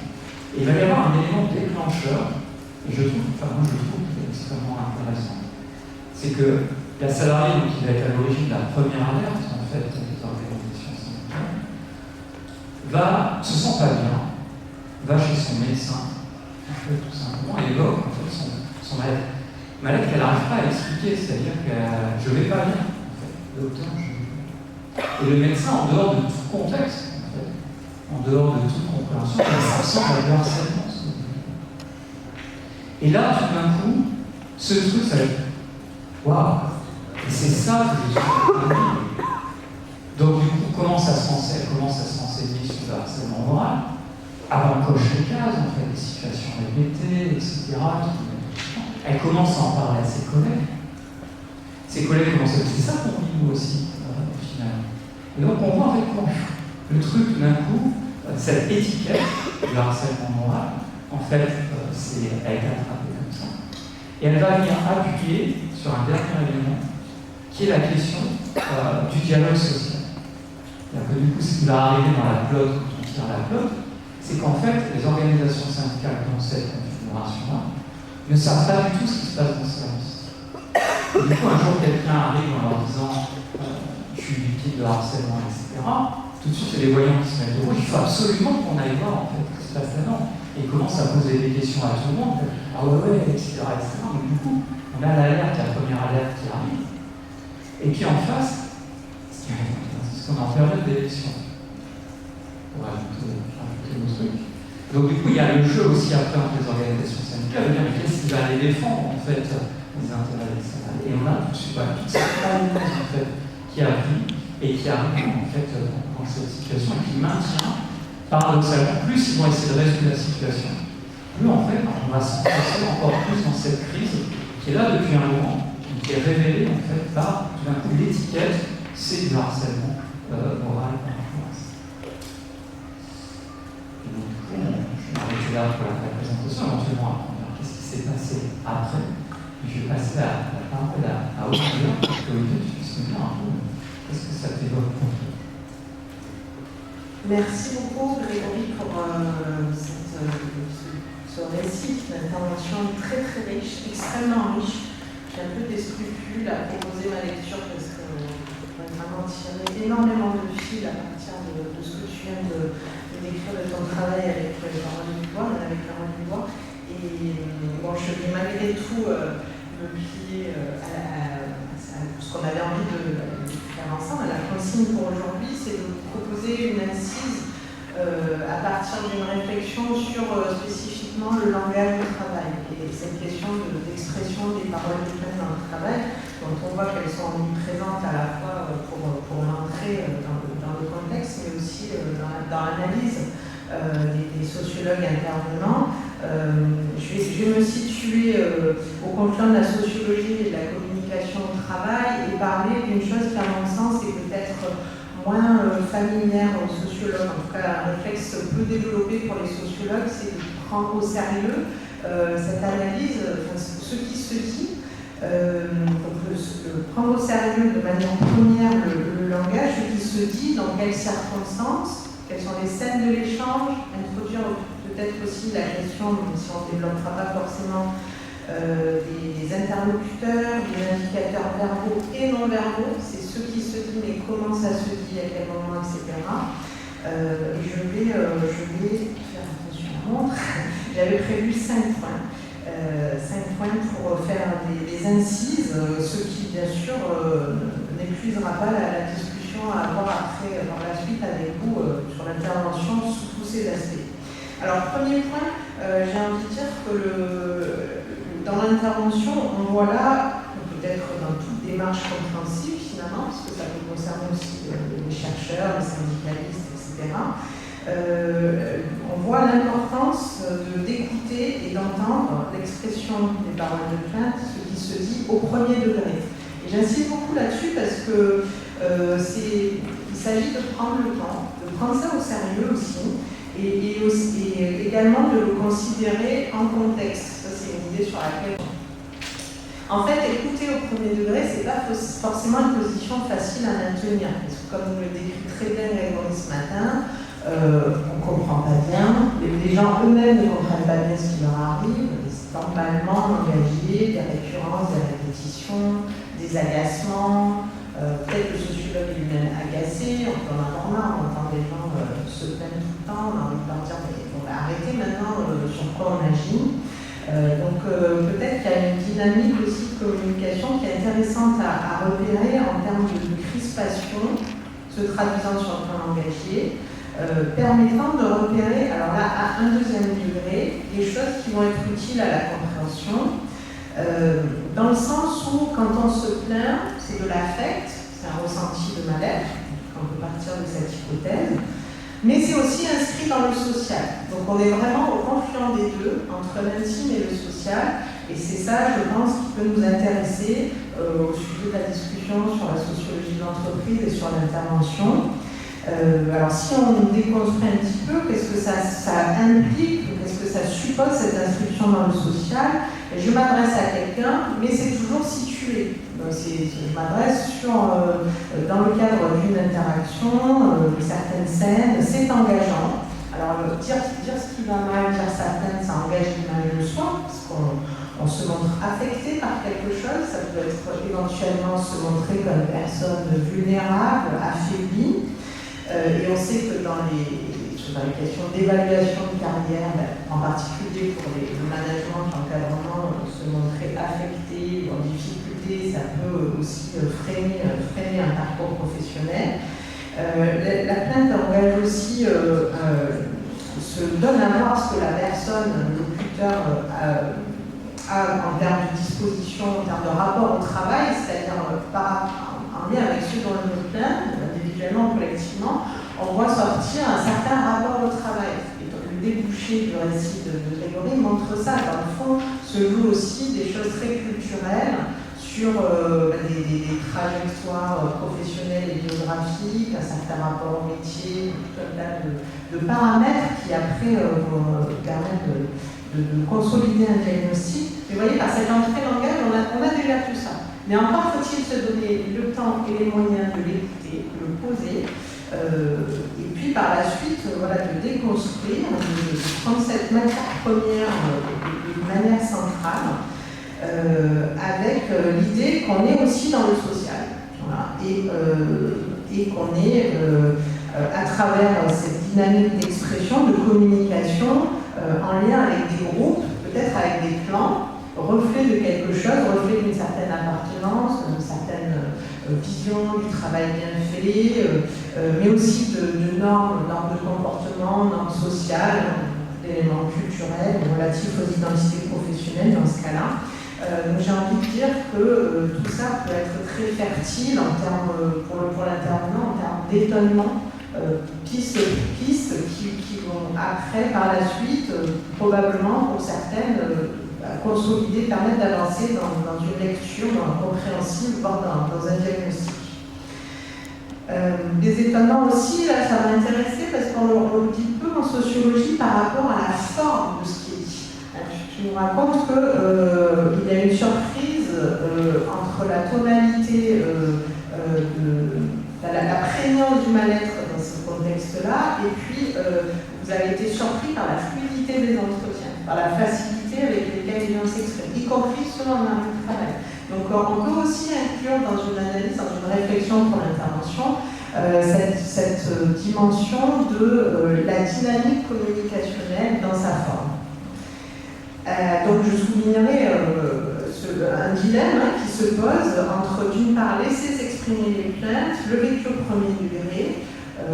Et il va y avoir un élément déclencheur, et moi je trouve qu'il est extrêmement intéressant. C'est que la salariée qui va être à l'origine de la première alerte, en fait, des organisations syndicales, se sent pas bien, va chez son médecin, en fait, tout simplement, et évoque en fait, son maladie qu'elle n'arrive pas à expliquer, c'est-à-dire que je vais pas bien, en fait, docteur, je vais pas. Et le médecin, en dehors de tout contexte, en fait, en dehors de toute compréhension, ça ressemble à du harcèlement. Et là, tout d'un coup, ce truc, ça va être waouh! Et c'est ça que je suis. Donc, du coup, comment ça se renseigner? Elle commence à se renseigner sur le harcèlement moral. Alors, on coche les cases, on fait des situations répétées, etc. Elle commence à en parler à ses collègues. Ses collègues commencent à dire c'est ça qu'on dit nous aussi, au final. Et donc, on voit avec quoi le truc, d'un coup, cette étiquette du harcèlement moral, en fait, elle a été attrapée comme ça. Et elle va venir appuyer sur un dernier élément, qui est la question du dialogue social. C'est-à-dire que du coup, ce qui va arriver dans la plot quand on tire la pelote, c'est qu'en fait, les organisations syndicales dans cette configuration-là ne savent pas du tout ce qui se passe dans ce service. Et du coup, un jour, quelqu'un arrive en leur disant je suis victime de harcèlement, etc. Tout de suite, c'est les voyants qui se mettent au rouge. Il faut absolument qu'on aille voir en fait ce qui se passe là-dedans. Et ils commencent à poser des questions à tout le monde. Ah ouais, etc., etc. Donc du coup, on a l'alerte, la première alerte qui arrive. Et puis en face, c'est ce qu'on en période d'élection. Pour rajouter nos trucs. Donc du coup, il y a le jeu aussi après entre les organisations syndicales de dire mais qu'est-ce qui va les défendre en fait les intérêts des salariés. Et on a tout de suite toute cette analyse en fait qui arrive et qui arrive en fait dans cette situation et qui maintient paradoxalement, plus ils vont essayer de résoudre la situation, plus en fait on va s'enfoncer encore plus dans cette crise qui est là depuis un moment, qui est révélée en fait par tout d'un coup l'étiquette, c'est du harcèlement moral par rapport à ça. Et donc du coup, je vais arrêter là pour la présentation, éventuellement apprendre qu'est-ce qui s'est passé après. Et je vais passer la parole à Olivier, parce que Olivier, tu sais bien un peu, qu'est-ce que ça t'évoque pour toi?
Merci beaucoup Grégory pour ce récit d'intervention très très riche, extrêmement riche. J'ai un peu des scrupules à proposer ma lecture parce que je pourrais vraiment tirer énormément de fil à partir de ce que tu viens de décrire de ton travail avec Caroline Dubois, Et bon, je vais malgré tout me plier à ce qu'on avait envie de faire ensemble. La consigne pour aujourd'hui, c'est de vous proposer une incise à partir d'une réflexion sur spécifiquement le langage du travail et cette question d'expression des paroles de plainte dans le travail, dont on voit qu'elles sont omniprésentes à la fois pour l'entrée dans le contexte, mais aussi dans l'analyse des sociologues intervenants. Je vais me situer au confluent de la sociologie et de la communication au travail et parler d'une chose qui, à mon sens, est peut-être moins familière aux sociologues, en tout cas un réflexe peu développé pour les sociologues, c'est de prendre au sérieux cette analyse, ce qui se dit, prendre au sérieux de manière première le langage, ce qui se dit, dans quelles circonstances, quelles sont les scènes de l'échange, introduire peut-être aussi la question, même si on ne développera pas forcément, des interlocuteurs, des indicateurs verbaux et non verbaux, c'est ce qui se dit, mais comment ça se dit, à quel moment, etc. Et je vais faire attention à la montre. J'avais prévu 5 points. 5 points pour faire des incises, ce qui, bien sûr, n'épuisera pas la discussion à avoir après, dans la suite, avec vous, sur l'intervention sous tous ces aspects. Alors, premier point, j'ai envie de dire que dans l'intervention, on voit là, peut-être dans toute démarche compréhensible finalement, parce que ça peut concerner aussi les chercheurs, les syndicalistes, etc. On voit l'importance d'écouter et d'entendre l'expression des paroles de plainte, ce qui se dit au premier degré. Et j'insiste beaucoup là-dessus parce que il s'agit de prendre le temps, de prendre ça au sérieux aussi, et également de le considérer en contexte. Ça, c'est une idée sur laquelle... En fait, écouter au premier degré, ce n'est pas forcément une position facile à maintenir. Parce que, comme vous le décrit très bien Grégory ce matin, on ne comprend pas bien, les gens eux-mêmes ne comprennent pas bien ce qui leur arrive, des emballements engagés, des récurrences, des répétitions, des agacements. Peut-être le sociologue est lui-même agacé, on peut en avoir marre, on entend des gens se plaindre tout le temps, on a envie de leur dire on va arrêter maintenant sur quoi on agit. Donc peut-être qu'il y a une dynamique aussi de communication qui est intéressante à repérer en termes de crispation, se traduisant sur le plan langagier, permettant de repérer, alors là à un deuxième degré, des choses qui vont être utiles à la compréhension. Dans le sens où, quand on se plaint, c'est de l'affect, c'est un ressenti de mal-être, on peut partir de cette hypothèse, mais c'est aussi inscrit dans le social. Donc on est vraiment au confluent des deux, entre l'intime et le social, et c'est ça, je pense, qui peut nous intéresser au sujet de la discussion sur la sociologie de l'entreprise et sur l'intervention. Alors si on déconstruit un petit peu, qu'est-ce que ça implique, qu'est-ce que ça suppose cette inscription dans le social? Je m'adresse à quelqu'un, mais c'est toujours situé. Donc je m'adresse dans le cadre d'une interaction, de certaines scènes, c'est engageant. dire ce qui va mal, dire sa plainte, ça engage l'image de soi, parce qu'on se montre affecté par quelque chose. Ça peut être éventuellement se montrer comme une personne vulnérable, affaiblie. Et on sait que dans les questions d'évaluation de carrière, en particulier pour le management, l'encadrement, se montrer affecté ou en difficulté, ça peut aussi freiner un parcours professionnel. La plainte engage aussi, se donne à voir ce que la personne, le locuteur, a en termes de disposition, en termes de rapport au travail, c'est-à-dire en lien avec ceux dont on nous plaint, individuellement ou collectivement, on voit sortir un certain rapport au travail. Et donc, le débouché du récit de Grégory montre ça. Dans le fond, se jouent aussi des choses très culturelles sur des trajectoires professionnelles et biographiques, un certain rapport au métier, tout un tas de paramètres qui après vont permettre de consolider un diagnostic. Mais vous voyez, par cette entrée langage, on a déjà tout ça. Mais encore faut-il se donner le temps et les moyens de l'écouter, de le poser, et puis par la suite, de déconstruire, de prendre cette matière première de manière centrale, avec l'idée qu'on est aussi dans le social, et qu'on est à travers cette dynamique d'expression, de communication, en lien avec des groupes, peut-être avec des clans, reflet de quelque chose, reflet d'une certaine appartenance, d'une certaine vision du travail bien fait, mais aussi de normes de comportement, normes sociales, d'éléments culturels relatifs aux identités professionnelles dans ce cas-là. Donc j'ai envie de dire que tout ça peut être très fertile en termes, pour l'intervenant, en termes d'étonnement, pistes qui vont après, par la suite, probablement pour certaines, consolider, permettre d'avancer dans une lecture compréhensible, voire dans un diagnostic. Des étonnements aussi, là ça m'a intéressé parce qu'on le dit peu en sociologie par rapport à la forme de ce qui est dit. Je nous raconte qu'il y a une surprise entre la tonalité, la prégnance du mal-être dans ce contexte-là, et puis vous avez été surpris par la fluidité des entretiens, par la facilité avec lesquelles les gens s'expriment, y compris selon un arrêt de travail. Donc on peut aussi inclure dans une analyse, dans une réflexion pour l'intervention, cette dimension de la dynamique communicationnelle dans sa forme. Donc je soulignerai un dilemme qui se pose entre, d'une part, laisser s'exprimer les plaintes, le vécu au premier degré,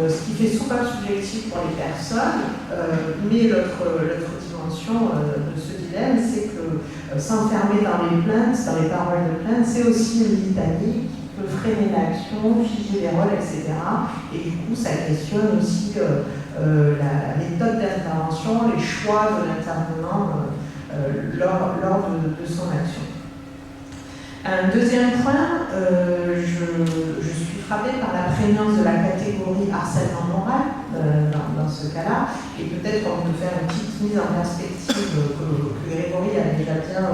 ce qui fait souvent subjectif pour les personnes, mais l'autre dimension de ce dilemme, c'est que s'enfermer dans les plaintes, dans les paroles de plainte, c'est aussi une litanie qui peut freiner l'action, figer les rôles, etc. Et du coup, ça questionne aussi la méthode d'intervention, les choix de l'intervenant lors de son action. Un deuxième point, je suis frappée par la prégnance de la catégorie harcèlement moral dans ce cas-là, et peut-être qu'on peut faire une petite mise en perspective que Grégory a déjà bien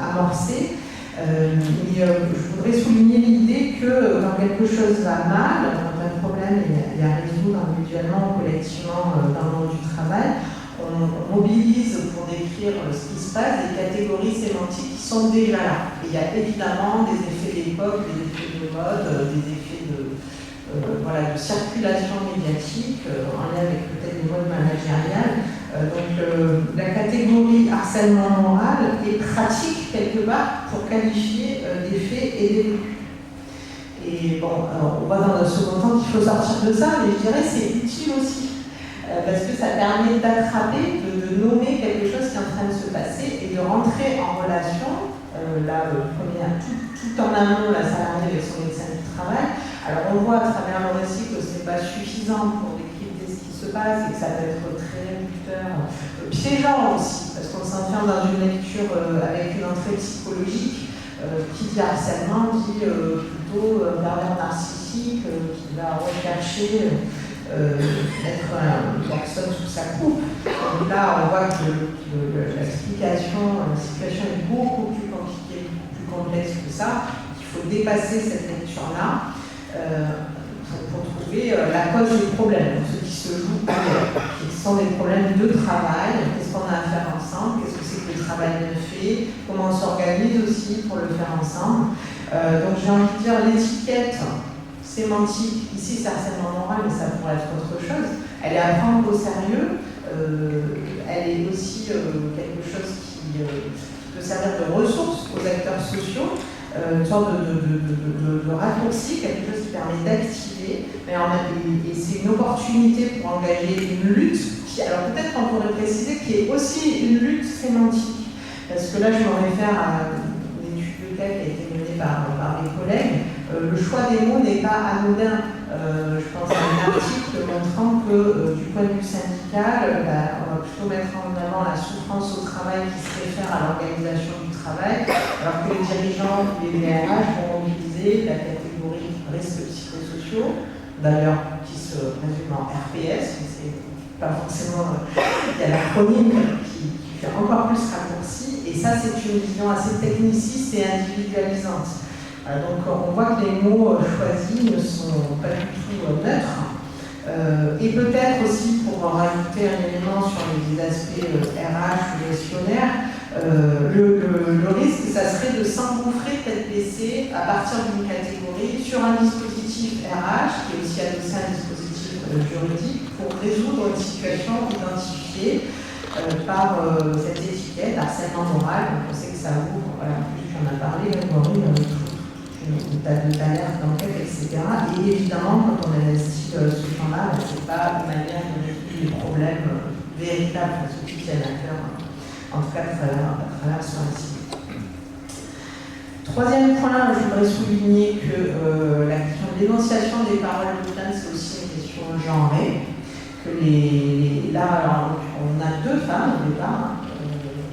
amorcée. Mais je voudrais souligner l'idée que quand quelque chose va mal, quand un problème est à résoudre individuellement ou collectivement dans le monde du travail, on mobilise pour décrire ce qui se passe des catégories sémantiques qui sont déjà là. Et il y a évidemment des effets d'époque, des effets de mode, des effets de circulation médiatique, en lien avec peut-être les modes managériales. Donc la catégorie harcèlement moral est pratique quelque part pour qualifier des faits et des vécus. Et bon, on voit dans un second temps qu'il faut sortir de ça, mais je dirais que c'est utile aussi. Parce que ça permet d'attraper, de nommer quelque chose qui est en train de se passer et de rentrer en relation, tout en amont, la salariée avec son médecin du travail. Alors on voit à travers le récit que ce n'est pas suffisant pour décrypter ce qui se passe et que ça peut être très réducteur, piégeant aussi, parce qu'on s'enferme dans une lecture avec une entrée psychologique qui dit harcèlement, dit plutôt pervers narcissique, qui va rechercher être une personne sous sa coupe. Donc là, on voit que l'explication, la situation est beaucoup plus compliquée, plus complexe que ça. Il faut dépasser cette lecture-là pour trouver la cause du problème, ce qui se joue ailleurs, qui est sont des problèmes de travail, qu'est-ce qu'on a à faire ensemble, qu'est-ce que c'est que le travail bien fait, comment on s'organise aussi pour le faire ensemble. Donc j'ai envie de dire l'étiquette sémantique, ici c'est harcèlement moral, mais ça pourrait être autre chose, elle est à prendre au sérieux, elle est aussi quelque chose qui peut servir de ressource aux acteurs sociaux, une sorte de raccourci, quelque chose qui permet d'activer, et c'est une opportunité pour engager une lutte, qui, alors peut-être qu'on pourrait préciser, qui est aussi une lutte sémantique, parce que là je me réfère à une étude de cas qui a été menée par mes collègues. Le choix des mots n'est pas anodin. Je pense à un article montrant que du point de vue syndical, on va plutôt mettre en avant la souffrance au travail qui se réfère à l'organisation du travail, alors que les dirigeants ou les DRH vont mobiliser la catégorie risques psychosociaux, d'ailleurs qui se résume en RPS, mais c'est pas forcément. Il y a l'acronyme qui fait encore plus raccourci, et ça c'est une vision assez techniciste et individualisante. Donc on voit que les mots choisis ne sont pas du tout neutres. Et peut-être aussi, pour rajouter un élément sur les aspects RH ou gestionnaires, le risque, ça serait de s'engouffrer tête baissée à partir d'une catégorie sur un dispositif RH qui est aussi adossé à un dispositif juridique pour résoudre une situation identifiée par cette étiquette harcèlement moral. Donc on sait que ça ouvre, voilà, en plus j'en ai parlé, une d'alerte, d'enquête, etc. Et évidemment, quand on investit ce champ-là, ce n'est pas une manière de résoudre les problèmes véritables, ceux qui tiennent à cœur, en tout cas à travers ce récit. Troisième point, je voudrais souligner que la question de l'énonciation des paroles de plainte, c'est aussi une question genrée. Là, alors, on a deux femmes au départ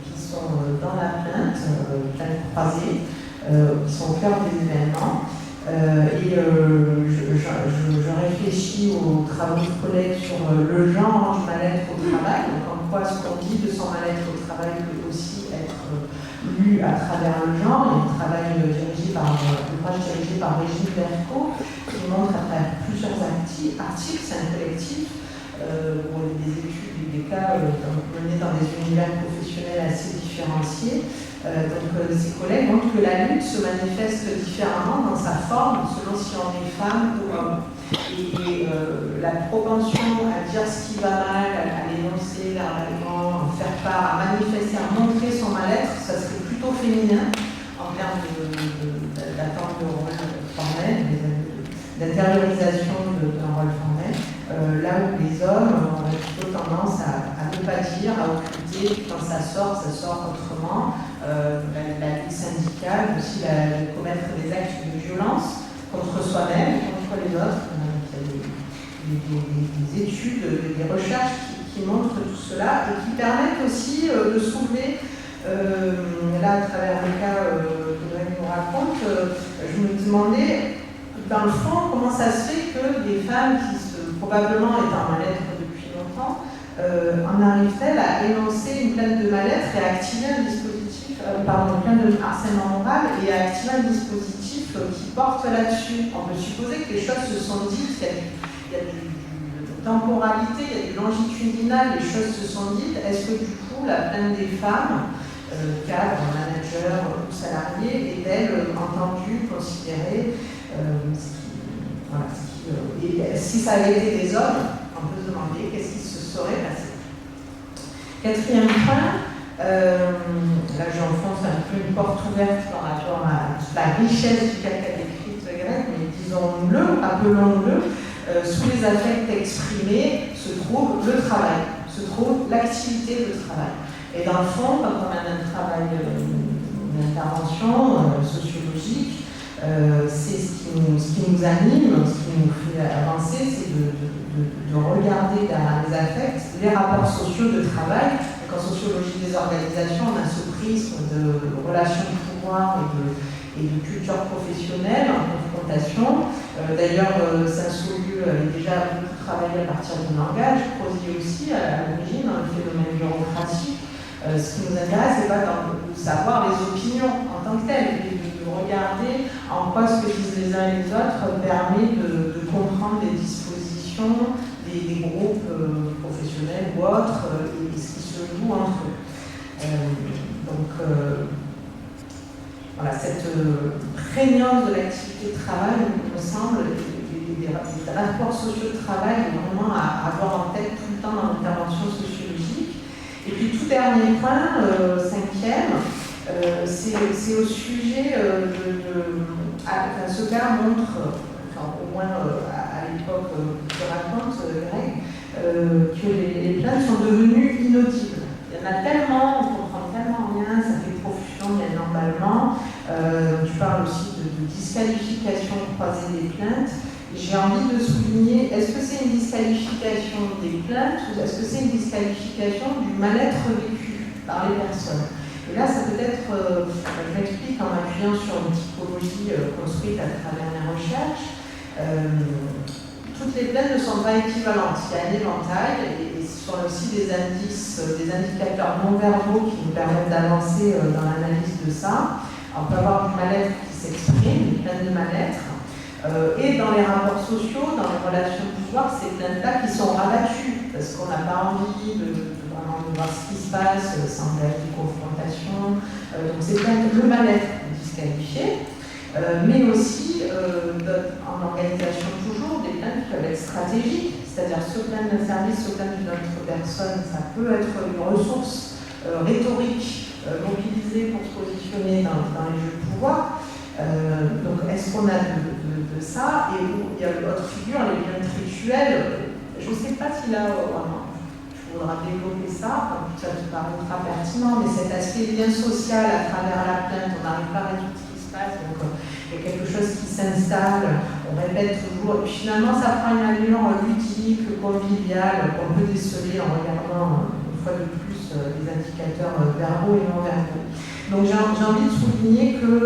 qui sont dans la plainte croisée, qui sont au cœur des événements. Je réfléchis aux travaux de collègues sur le genre du mal-être au travail, donc en quoi ce qu'on dit de son mal-être au travail peut aussi être lu à travers le genre. Il y a un travail dirigé par Régine Berco qui montre à travers plusieurs articles, c'est un collectif, des études, des cas menés dans des univers professionnels assez différenciés. Ces collègues montrent que la lutte se manifeste différemment dans sa forme selon si on est femme ou homme. Et la propension à dire ce qui va mal, à l'énoncer verbalement, à faire part, à manifester, à montrer son mal-être, ça serait plutôt féminin en termes d'attente de rôle formel, d'intériorisation d'un rôle formel. Là où les hommes ont plutôt tendance à ne pas dire, à occulter, quand ça sort autrement. La lutte syndicale, aussi de commettre des actes de violence contre soi-même, contre les autres. Il y a des études, des recherches qui montrent tout cela et qui permettent aussi de soulever, là à travers le cas que Noël nous raconte, je me demandais, dans le fond, comment ça se fait que des femmes qui probablement étant mal-être depuis longtemps, en arrive-t-elle à énoncer une plainte de mal-être et à activer un dispositif, une plainte de harcèlement moral et à activer un dispositif qui porte là-dessus. On peut supposer que les choses se sont dites, il y a de temporalité, il y a du longitudinal, les choses se sont dites. Est-ce que du coup la plainte des femmes, cadres, managers ou salariés, est-elle entendue, considérée, et si ça avait été des hommes, on peut se demander qu'est-ce qui se serait passé. Quatrième point, là j'enfonce un peu une porte ouverte par rapport à la richesse du caca d'écrite grec, mais disons-le, appelons-le, sous les affects exprimés se trouve le travail, se trouve l'activité de travail. Et dans le fond, quand on a un travail d'intervention sociologique, c'est ce qui nous anime, ce qui nous fait avancer, c'est de regarder derrière les affects les rapports sociaux de travail. Donc en sociologie des organisations, on a ce prisme de relations de pouvoir et de culture professionnelle en confrontation. D'ailleurs, Saint-Saulu avait déjà beaucoup travaillé à partir du langage, Crozier aussi à l'origine, dans le phénomène bureaucratique. Ce qui nous intéresse, c'est pas de savoir les opinions en tant que telles, mais de regarder en quoi ce que disent les uns et les autres permet de comprendre des dispositions, des groupes professionnels ou autres et ce qui se joue entre eux. Voilà, cette prégnance de l'activité de travail, il me semble, des rapports sociaux de travail, vraiment à avoir en tête tout le temps dans l'intervention sociologique. Et puis tout dernier point, cinquième, c'est au sujet ce cas montre, au moins à l'époque que raconte Greg, que les plaintes sont devenues inaudibles. Il y en a tellement, on comprend tellement rien, ça fait profusion, il y a un emballement. Tu parles aussi de disqualification croisée des plaintes. J'ai envie de souligner, est-ce que c'est une disqualification des plaintes ou est-ce que c'est une disqualification du mal-être vécu par les personnes? Et là, ça peut être, je m'explique en m'appuyant sur une typologie construite à travers mes recherches. Toutes les plaintes ne sont pas équivalentes. Il y a un éventail et ce sont aussi des indices, des indicateurs non verbaux qui nous permettent d'avancer dans l'analyse de ça. On peut avoir du mal-être qui s'exprime, des plaintes de mal-être. Et dans les rapports sociaux, dans les relations de pouvoir, ces plaintes-là qui sont rabattues parce qu'on n'a pas envie de vraiment voir ce qui se passe, sans être des confrontations. Donc c'est plaintes, le mal-être disqualifié, mais aussi en organisation toujours, des plaintes qui peuvent être stratégiques, c'est-à-dire se plaindre d'un service, se plaindre d'une autre personne, ça peut être une ressource rhétorique mobilisée pour se positionner dans les jeux de pouvoir. Donc est-ce qu'on a de ça? Et il y a l'autre figure, les plaintes rituelles. Je ne sais pas si là, il faudra développer ça, ça te paraîtra pertinent, mais cet aspect lien social à travers la plainte, on n'arrive pas à résoudre ce qui se passe, donc il y a quelque chose qui s'installe, on répète toujours, et puis finalement ça prend une allure ludique, conviviale, qu'on peut déceler en regardant une fois de plus les indicateurs verbaux et non verbaux. Donc j'ai envie de souligner que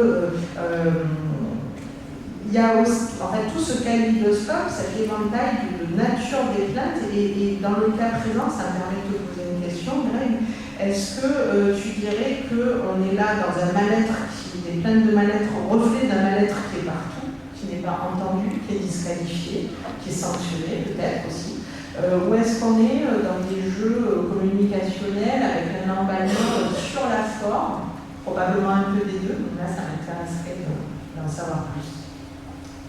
il y a aussi, en fait, tout ce kaléidoscope, cet éventail de nature des plaintes, et dans le cas présent, ça me permet de te poser une question, Greg. Est-ce que tu dirais qu'on est là dans un mal-être, des plaintes de mal-être, reflet d'un mal-être qui est partout, qui n'est pas entendu, qui est disqualifié, qui est sanctionné peut-être aussi, ou est-ce qu'on est dans des jeux communicationnels avec un emballement sur la forme, probablement un peu des deux, donc là ça m'intéresserait d'en savoir plus.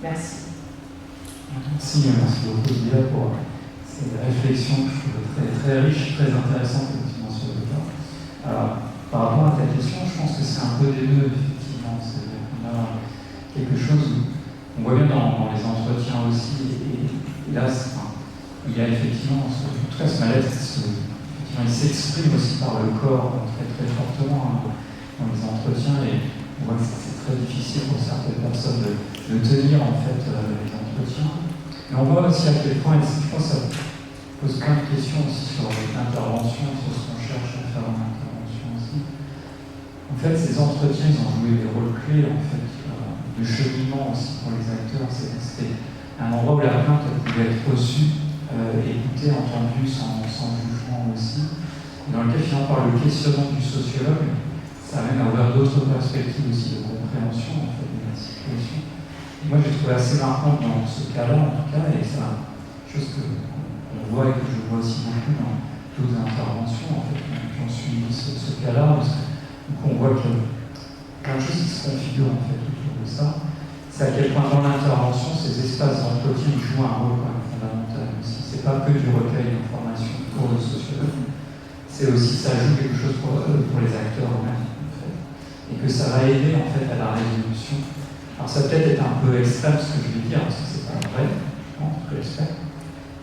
Merci.
Merci beaucoup Lydia pour ces réflexions que je trouve très, très riches, très intéressantes effectivement sur le cas. Alors, par rapport à ta question, je pense que c'est un peu des deux, effectivement. C'est-à-dire qu'on a quelque chose, on voit bien dans les entretiens aussi, et là, il y a effectivement, en tout cas ce mal-être, il s'exprime aussi par le corps très très fortement dans les entretiens, et on voit que c'est très difficile pour certaines personnes de tenir en fait les entretiens. Mais on voit aussi à quel point, je pense que ça pose plein de questions aussi sur l'intervention, sur ce qu'on cherche à faire en intervention aussi. En fait, ces entretiens, ils ont joué des rôles clés en fait, de cheminement aussi pour les acteurs. C'était un endroit où la plainte pouvait être reçue, écoutée, entendue sans jugement aussi. Et dans lequel finalement par le questionnement du sociologue, ça amène à ouvrir d'autres perspectives aussi de compréhension en fait, de la situation. Et moi j'ai trouvé assez marquant dans ce cas-là en tout cas, et c'est une chose qu'on voit et que je vois aussi beaucoup dans d'autres interventions en fait, qui ont suivi ce cas-là, parce que du coup on voit qu'il y a plein de choses qui se configurent en fait autour de ça. C'est à quel point dans l'intervention, ces espaces d'entretien jouent un rôle quand même fondamental aussi. C'est pas que du recueil d'informations pour le sociologue, c'est aussi, ça joue quelque chose pour les acteurs eux-mêmes. Et que ça va aider en fait à la résolution. Alors ça peut-être être un peu extrême ce que je vais dire, parce que c'est pas vrai, je pense, que j'espère.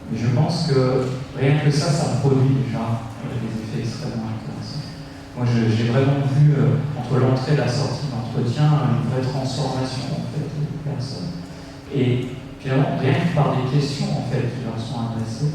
Mais je pense que rien que ça produit déjà des effets extrêmement intéressants. Moi j'ai vraiment vu entre l'entrée et la sortie d'entretien une vraie transformation en fait des personnes. Et finalement, rien que par des questions en fait qui leur sont adressées,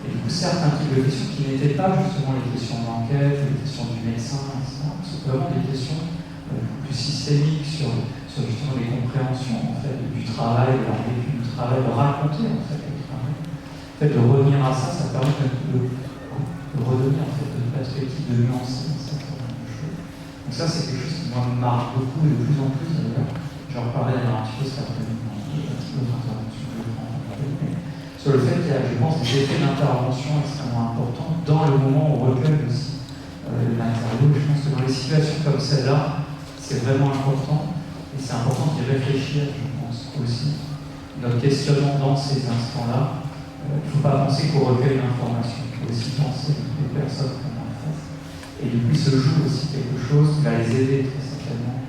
et du coup certains types de questions qui n'étaient pas justement les questions d'enquête, les questions du médecin, etc. C'est vraiment des questions plus systémique sur justement les compréhensions en fait, du travail, de leur vécu du travail, de raconter en fait le travail. En fait, de revenir à ça, ça permet de redonner en fait une perspective de nuancer un certain nombre de choses. Donc ça, c'est quelque chose qui moi me marque beaucoup et de plus en plus d'ailleurs. J'en reparlerai un petit peu certainement dans une autre intervention que je prends. Ce sur le fait qu'il y a, je pense, des effets d'intervention extrêmement importants dans le moment où on recueille aussi les matériaux. Je pense que dans les situations comme celle-là, c'est vraiment important, et c'est important d'y réfléchir, je pense, aussi. Notre questionnement dans ces instants-là, il ne faut pas penser qu'on recueille l'information, il faut aussi penser les personnes qu'on a en face. Et du coup, il se joue aussi quelque chose qui va les aider très certainement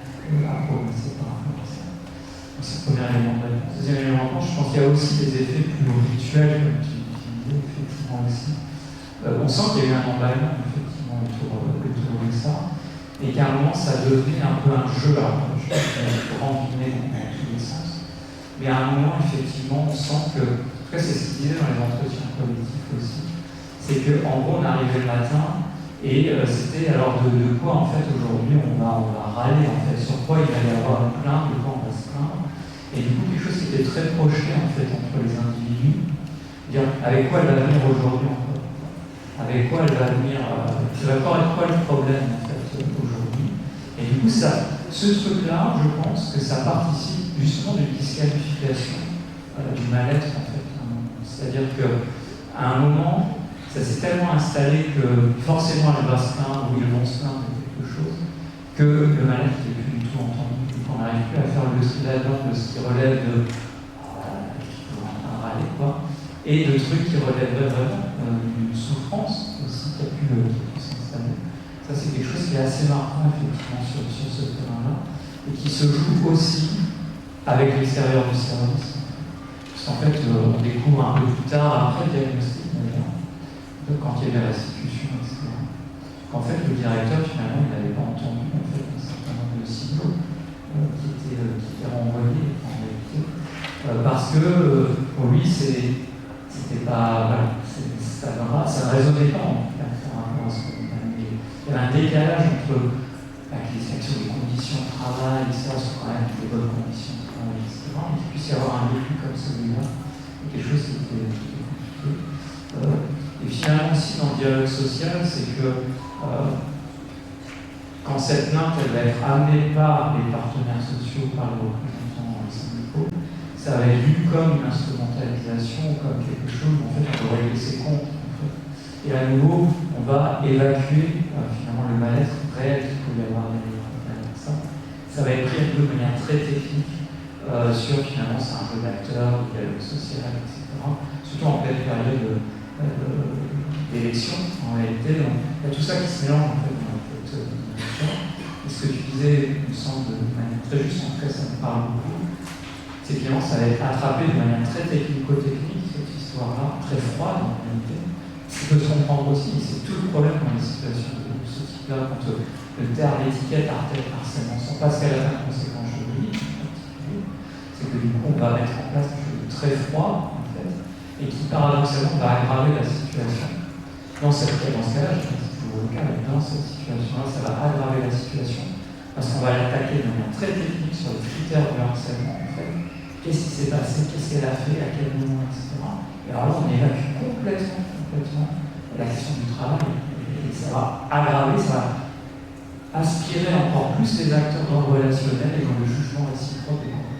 à progresser par rapport à ça. Donc, c'est le premier élément de réponse. Deuxième élément de réponse, je pense qu'il y a aussi des effets plus rituels, comme tu disais, effectivement aussi. On sent qu'il y a eu un emballement, effectivement, autour de ça, et qu'à un moment, ça devenait un peu un jeu, alors je pense qu'il y a grand guillemets dans tous les sens. Mais à un moment, effectivement, on sent que, en tout cas, c'est ce qu'il disait dans les entretiens collectifs aussi, c'est qu'en gros, on arrivait le matin, et c'était alors de quoi, en fait, aujourd'hui, on va râler, en fait, sur quoi il va y avoir une plainte, de quoi on va se plaindre. Et du coup, quelque chose qui était très projeté, en fait, entre les individus, dire avec quoi elle va venir aujourd'hui encore, avec quoi elle va venir, ça va encore être quoi le problème, en fait, aujourd'hui. Et du coup, ce truc-là, je pense que ça participe justement d'une disqualification du mal-être, en fait. C'est-à-dire qu'à un moment, ça s'est tellement installé que forcément elle va se plaindre ou ils vont se plaindre de quelque chose, que le mal-être n'est plus du tout entendu. On n'arrive plus à faire le tri là-dedans de ce qui relève de râler, quoi, et de trucs qui relèveraient vraiment d'une souffrance aussi qui a pu s'installer. Ça, c'est quelque chose qui est assez marquant, effectivement, sur ce terrain-là, et qui se joue aussi avec l'extérieur du service. Parce qu'en fait, on découvre un peu plus tard, après le diagnostic, d'ailleurs, quand il y a des restitutions, etc., qu'en fait, le directeur, finalement, il n'avait pas entendu en fait, un certain nombre de signaux qui étaient renvoyés, en réalité, parce que pour lui, c'était pas. Voilà, ça ne résonnait pas, en fait, par rapport à ce qu'on a. Il y avait un décalage entre la question des conditions de travail, et ça, sont quand même des bonnes conditions de travail, etc., mais qu'il puisse y avoir un vécu comme celui-là, quelque chose qui était compliqué. Et finalement aussi dans le dialogue social, c'est que quand cette plainte elle va être amenée par les partenaires sociaux, par les représentants syndicaux, ça va être vu comme une instrumentalisation, comme quelque chose où en fait on doit régler ses comptes. En fait. Et à nouveau, on va évacuer finalement le mal-être réel qu'il peut y avoir derrière ça. Ça va être pris de manière très technique sur finalement c'est un jeu d'acteur, de dialogue social, etc. Surtout en pleine période d'élection, en réalité, il y a tout ça qui se mélange en fait dans la tête de l'élection. Et ce que tu disais, il me semble de manière très juste, en tout cas ça me parle beaucoup, c'est que ça va être attrapé de manière très technico-technique, cette histoire-là, très froide en réalité. Ce qui peut se comprendre aussi, c'est tout le problème dans les situations de ce type-là, quand le terme, l'étiquette harcèlement, sans pas ce qu'elle a de conséquences juridiques, c'est que du coup on va mettre en place quelque chose de très froid, et qui paradoxalement va aggraver la situation. Dans ce cas-là, je pense que c'est toujours le cas, mais dans cette situation-là, ça va aggraver la situation, parce qu'on va l'attaquer de manière très technique sur les critères du harcèlement, en fait. Qu'est-ce qui s'est passé, qu'est-ce qu'elle a fait, à quel moment, etc. Et alors là, on évacue complètement la question du travail, et ça va aggraver, ça va aspirer encore plus les acteurs dans le relationnel et dans le jugement réciproque des comportements.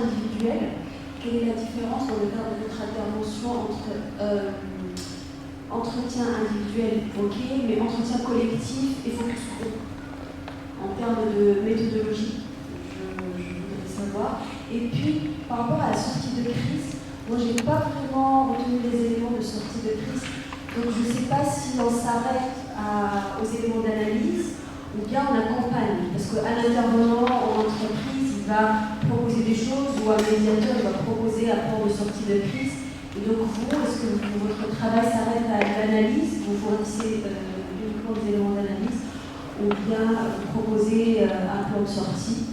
Individuel. Quelle est la différence dans le cadre de votre intervention entre entretien individuel, ok, mais entretien collectif et focus group en termes de méthodologie, je voudrais savoir. Et puis, par rapport à la sortie de crise, moi, je n'ai pas vraiment retenu les éléments de sortie de crise, donc je ne sais pas si on s'arrête aux éléments d'analyse ou bien on accompagne, parce qu'un intervenant en entreprise, il va proposer des choses ou un médiateur il va proposer un plan de sortie de crise. Et donc vous, est-ce que votre travail s'arrête à l'analyse, vous fournissez uniquement des éléments d'analyse, ou bien vous proposez un plan de sortie.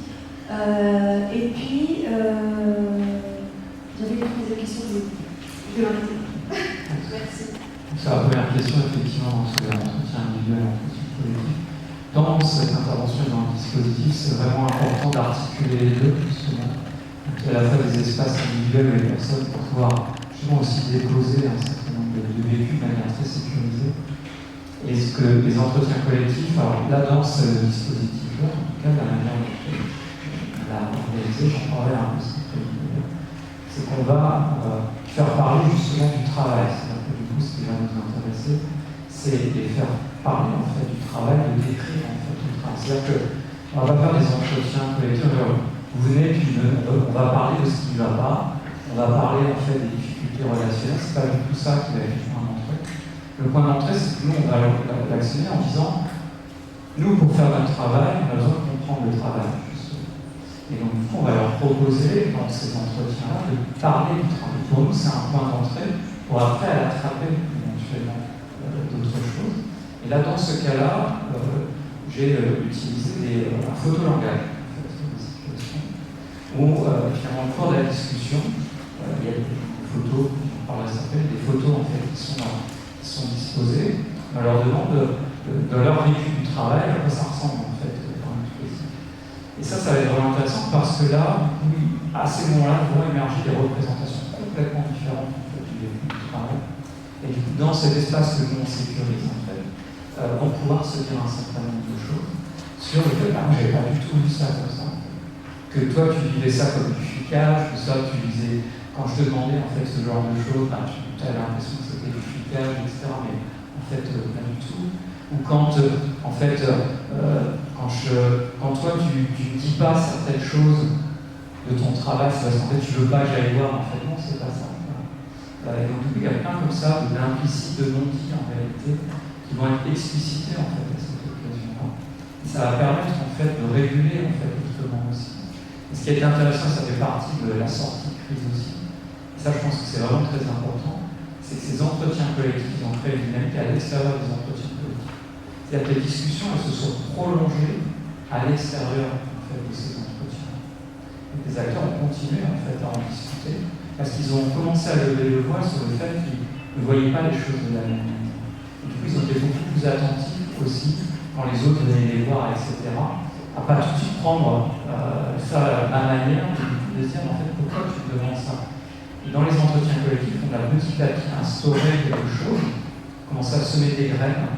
Et puis, j'avais une troisième question, mais je vais m'arrêter. Merci.
C'est la première question, effectivement, sur l'entretien individuel, entretien collectif. Dans cette intervention et dans le dispositif, c'est vraiment important d'articuler les deux, justement. Donc, il y a à la fois des espaces individuels et les personnes pour pouvoir justement aussi déposer un certain nombre de vécus de manière très sécurisée. Et ce que les entretiens collectifs, alors là, dans ce dispositif-là, en tout cas, la manière dont on l'a organisé, j'en parlerai un peu, c'est qu'on va faire parler justement du travail. C'est-à-dire que du coup, ce qui va nous intéresser, c'est de faire parler en fait du travail, de décrire en fait le travail. C'est-à-dire qu'on va faire des entretiens collectifs. Vous venez, puis on va parler de ce qui ne va pas, on va parler en fait des difficultés relationnelles. C'est pas du tout ça qui va être le point d'entrée. Le point d'entrée, c'est que nous, on va l'actionner en disant, nous, pour faire notre travail, on a besoin de comprendre le travail. Et donc, du coup, on va leur proposer, dans ces entretiens-là, de parler du travail. Pour nous, c'est un point d'entrée pour après aller attraper éventuellement d'autres choses. Et là, dans ce cas-là, j'ai utilisé un photolangage, en fait, des situations où, finalement, au cours de la discussion, il y a des photos, on parle ça s'appelle des photos en fait, qui sont disposées. On leur demande de leur vécu du travail, à quoi ça ressemble en fait dans notre pays. Et ça va être vraiment intéressant parce que là, oui, à ces moments-là, vont émerger des représentations complètement différentes en fait, du vécu du travail. Et du coup, dans cet espace que nous on sécurise, en fait, vont pouvoir se dire un certain nombre de choses sur le fait que moi, j'avais pas du tout vu ça comme ça. En fait. Que toi, tu vivais ça comme du flicage, que ça, tu disais, quand je te demandais en fait ce genre de choses, bah, tu avais l'impression que c'était du flicage, etc. Mais en fait, pas du tout. Ou quand, en fait, quand toi, tu ne dis pas certaines choses de ton travail, c'est parce qu'en fait, tu veux pas que j'aille voir. En fait, non, c'est pas ça. Et donc, il y a plein comme ça d'implicites, de non-dits en réalité, qui vont être explicités en fait à cette occasion-là. Ça va permettre en fait de réguler en fait autrement aussi. Et ce qui est intéressant, ça fait partie de la sortie de crise aussi. Et ça, je pense que c'est vraiment très important. C'est que ces entretiens collectifs, ils ont créé une dynamique à l'extérieur des entretiens collectifs. C'est-à-dire que les discussions, elles se sont prolongées à l'extérieur en fait, de ces entretiens. Et les acteurs ont continué en fait à en discuter parce qu'ils ont commencé à lever le voile sur le fait qu'ils ne voyaient pas les choses de la même manière. Et du coup, ils ont été beaucoup plus attentifs aussi quand les autres venaient les voir, etc. À pas tout de suite prendre ça à ma manière de dire en fait pourquoi tu te demandes ça. Et dans les entretiens collectifs, on a petit à petit instauré quelque chose, commencé à semer des graines.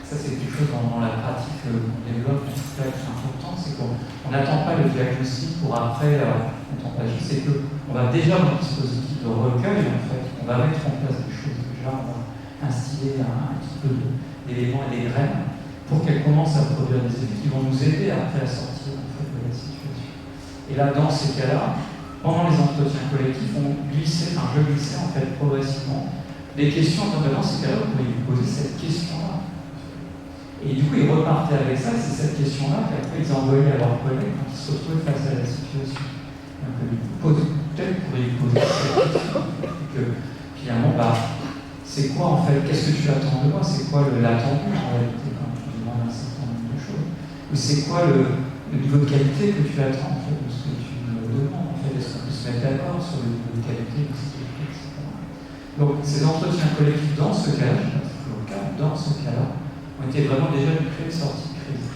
Ça, c'est quelque chose dans la pratique qu'on développe, qui est important, c'est qu'on n'attend pas le diagnostic pour après être agir, c'est qu'on va déjà dans le dispositif de recueil, en fait, on va mettre en place des choses déjà, on va instiller un petit peu d'éléments et des graines pour qu'elles commencent à produire des effets qui vont nous aider après à sortir en fait, de la situation. Et là, dans ces cas-là, pendant les entretiens collectifs, je glissais en fait progressivement des questions, notamment dans ces cas-là, vous pouvez lui poser cette question-là. Et du coup, ils repartaient avec ça, c'est cette question-là qu'après ils envoyaient à leurs collègues quand ils se retrouvaient face à la situation. Donc, du coup, peut-être pourriez poser cette question. Et que finalement, c'est quoi en fait? Qu'est-ce que tu attends de moi? C'est quoi l'attendu en réalité quand tu demandes un certain nombre de choses? Ou c'est quoi le niveau de qualité que tu attends en fait de ce que tu me demandes? En fait, est-ce qu'on peut se mettre d'accord sur le niveau de qualité, etc. Donc, ces entretiens collectifs dans ce cas-là, dans ce cas-là, ont été vraiment déjà une clé de sortie de crise.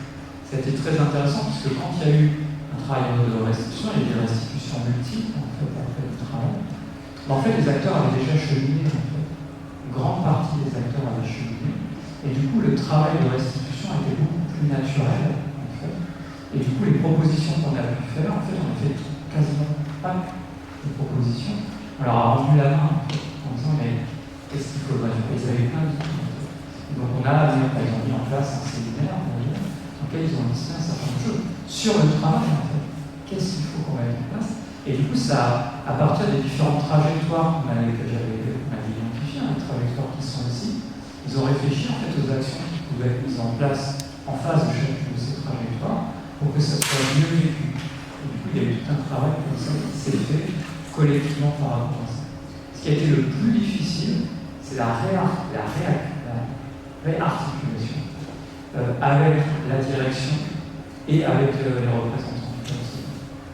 Ça a été très intéressant parce que quand il y a eu un travail de restitution, il y a eu des restitutions multiples en fait, après le travail. Mais en fait, les acteurs avaient déjà cheminé. En fait. Une grande partie des acteurs avaient cheminé. Et du coup, le travail de restitution a été beaucoup plus naturel. En fait. Et du coup, les propositions qu'on a pu faire, en fait, on a fait quasiment pas de propositions. On leur a rendu la main en fait, en disant mais qu'est-ce qu'il faudrait faire? Ils avaient plein d'idées. Donc on a mis en place un séminaire dans lequel ils ont listé un certain nombre de choses sur le travail en fait. Qu'est-ce qu'il faut qu'on mette en place? Et du coup, ça, à partir des différentes trajectoires que j'avais identifiées, les trajectoires qui sont ici, ils ont réfléchi en fait aux actions qui pouvaient être mises en place en face de chacune de ces trajectoires pour que ça soit mieux vécu. Et du coup, il y a eu tout un travail comme ça qui s'est fait collectivement par rapport à ça. Ce qui a été le plus difficile, c'est la réarticulation avec la direction et avec les représentants.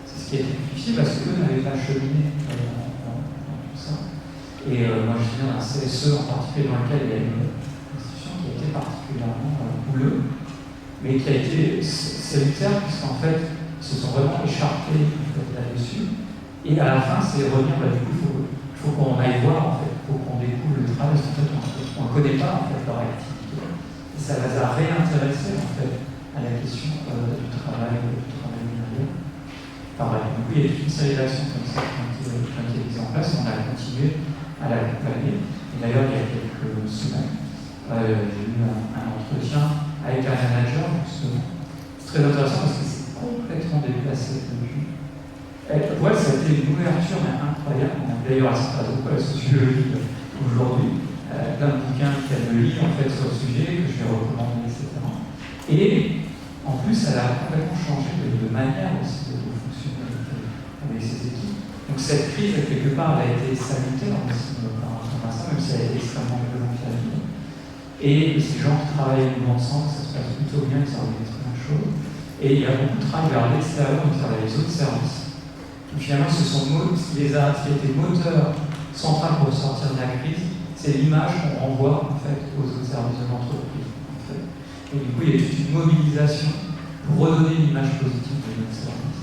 C'est ce qui a été difficile parce qu'eux n'avaient pas cheminé dans tout ça. Et moi je viens d'un CSE en particulier dans lequel il y a une institution qui a été particulièrement houleuse, mais qui a été salutaire puisqu'en fait ils se sont vraiment écharpés en fait, là-dessus. Et à la fin c'est revenir, du coup il faut qu'on aille voir en fait, il faut qu'on découvre le travail, parce qu'en fait on ne connaît pas en fait, leur activité. Et ça les a réintéressés en fait, à la question du travail numérique. Pareil, du coup il y a toute une série d'actions comme ça qui ont été mises en place, on a continué à l'accompagner. Et d'ailleurs, il y a quelques semaines, j'ai eu un entretien avec un manager, justement. C'est très intéressant parce que c'est complètement déplacé depuis. Pour elle, ça a été une ouverture incroyable. D'ailleurs, elle s'intéresse beaucoup à la sociologie aujourd'hui. Plein de bouquins qu'elle me lit en fait, sur le sujet, que je vais recommander, etc. Et en plus, elle a complètement changé de manière aussi de fonctionner avec ses équipes. Donc cette crise, quelque part, elle a été salutaire aussi par rapport à ça, même si elle a été extrêmement violente à la vie. Et ces gens qui travaillent ensemble, ça se passe plutôt bien, ils organisent plein de choses. Et il y a beaucoup de travail vers l'extérieur, vers les autres services. Donc finalement, ce qui a été moteur central pour sortir de la crise, c'est l'image qu'on renvoie en fait, aux autres services de l'entreprise. En fait. Et du coup, il y a toute une mobilisation pour redonner une image positive de notre service.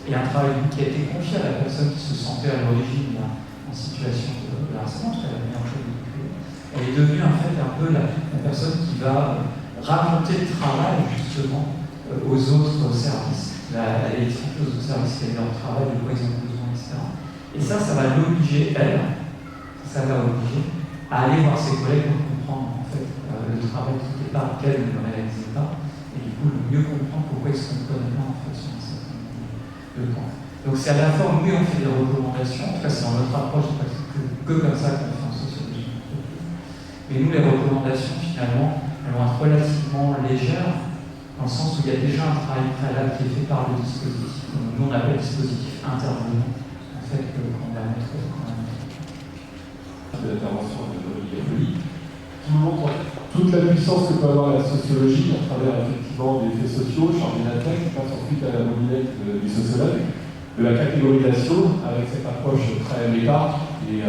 Et un travail qui a été confié à la personne qui se sentait à l'origine en situation de harcèlement, parce qu'elle a meilleure chose de créer. Elle est devenue en fait un peu la personne qui va raconter le travail justement aux autres services. Elle est expliquée aux autres services quel est leur travail, de quoi ils ont besoin, etc. Et ça va l'obliger, ça va obliger à aller voir ses collègues pour comprendre en fait, le travail qui était par lequel elle ne réalisait pas, et du coup mieux comprendre pourquoi ils se comprenaient pas en fait sur un certain nombre de points. Donc c'est à la fois où on fait des recommandations, en tout cas c'est dans notre approche, c'est pas que comme ça qu'on fait en sociologie d'entreprise. Mais nous les recommandations finalement, elles vont être relativement légères, dans le sens où il y a déjà un travail préalable qui est fait par le dispositif, nous on appelle le dispositif intervenant, en fait, qu'on va mettre en place.
L'intervention de Olivier Folly, qui montre toute la puissance que peut avoir la sociologie à travers effectivement des faits sociaux, chargés d'intérêt, qui passe ensuite à la mobilette du sociologue, de la catégorisation avec cette approche très méta et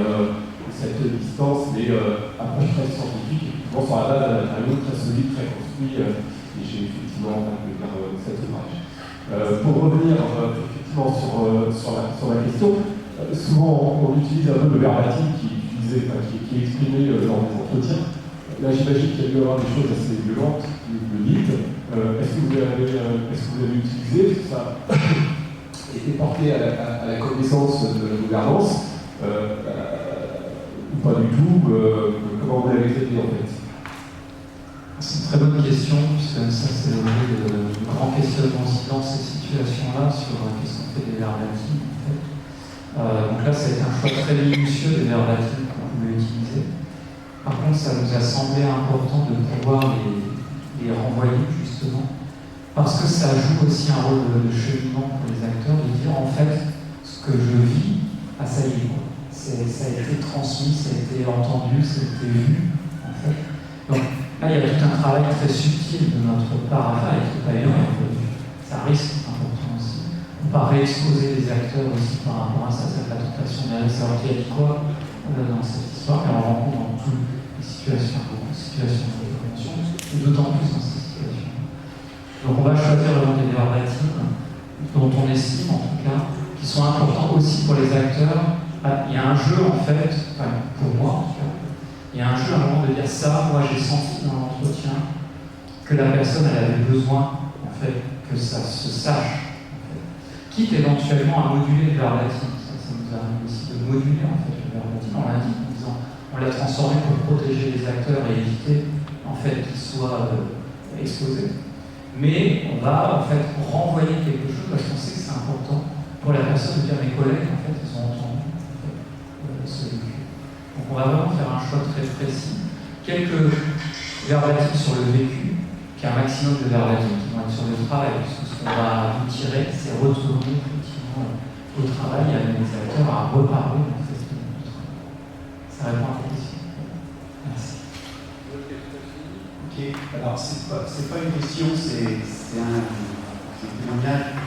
cette distance, mais approche très scientifique, effectivement sur la base d'un matériau très solide, très construit, et j'ai effectivement entendu faire cet ouvrage. Pour revenir effectivement sur la question, souvent on utilise un peu le verbatim qui est exprimé lors des entretiens. Là, j'imagine qu'il y a dû y avoir des choses assez violentes, vous le dites. Est-ce que vous l'avez utilisé? Ça a été porté à la connaissance de la gouvernance ou pas du tout? Comment vous l'avez traité en fait?
C'est une très bonne question, puisque ça c'est l'objet du grand questionnement aussi dans ces situations-là sur la question des verbatims. En fait. Donc là, ça a été un choix très minutieux des verbatims qu'on pouvait utiliser. Par contre, ça nous a semblé important de pouvoir les renvoyer justement, parce que ça joue aussi un rôle de cheminement pour les acteurs, de dire en fait, ce que je vis, ça y est, quoi. Ça a été transmis, ça a été entendu, ça a été vu, en fait. Donc là, il y a tout un travail très subtil de notre part à faire, et qui n'est pas énorme, ça risque important aussi. On va réexposer les acteurs aussi par rapport à ça, c'est la tentation d'aller savoir qui a dit quoi dans cette histoire, et on rencontre dans toutes les situations de prévention, et d'autant plus dans ces situations. Donc on va choisir vraiment des verbatims dont on estime en tout cas qui sont importants aussi pour les acteurs. Il y a un jeu en fait, enfin, pour moi en tout cas, il y a un jeu à un moment de dire ça, moi j'ai senti dans l'entretien que la personne elle avait besoin en fait que ça se sache, en fait. Quitte éventuellement à moduler le verbatim, ça nous arrive aussi de moduler en fait le verbatim, on l'indique en disant on l'a transformé pour protéger les acteurs et éviter en fait qu'ils soient exposés. Mais on va en fait renvoyer quelque chose parce qu'on sait que c'est important pour la personne de dire mes collègues en fait ils ont entendu ce vécu. Donc on va vraiment faire un choix très précis. Quelques verbatims sur le vécu, puis un maximum de verbatims qui vont être sur le travail, parce que ce qu'on va vous tirer, c'est retourner effectivement au travail et amener les acteurs à reparler en fait de notre travail. Ça répond à la question. Merci.
Ok, alors c'est pas une question, c'est un témoignage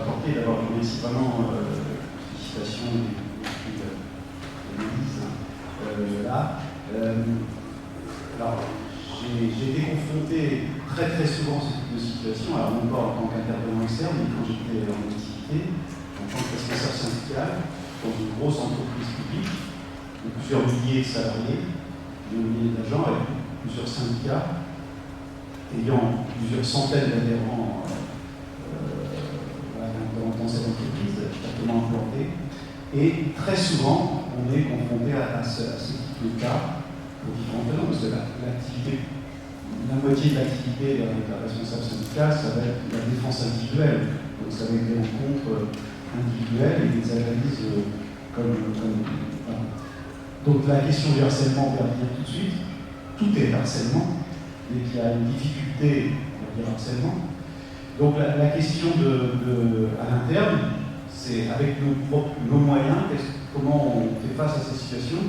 apporté. D'abord, je vous remercie vraiment félicitations et de l'Élysée là. Alors, j'ai été confronté très souvent à ce type de situation, alors non pas en tant qu'intervenant externe, mais quand j'étais en activité, en tant que responsable syndical, dans une grosse entreprise publique, de plusieurs milliers de salariés, de milliers d'agents, avec plusieurs syndicats, ayant plusieurs centaines d'adhérents dans cette entreprise, fortement implantée. Et très souvent, on est confronté à ce type de cas pour différentes raisons, parce que la moitié de l'activité d'un responsable syndical, ça va être la défense individuelle. Donc ça va être des rencontres individuelles et des analyses voilà. Donc la question du harcèlement, on va venir tout de suite. Tout est harcèlement. Dès qu'il y a une difficulté, on va dire harcèlement. Donc la question à l'interne, c'est avec nos moyens, comment on fait face à ces situations.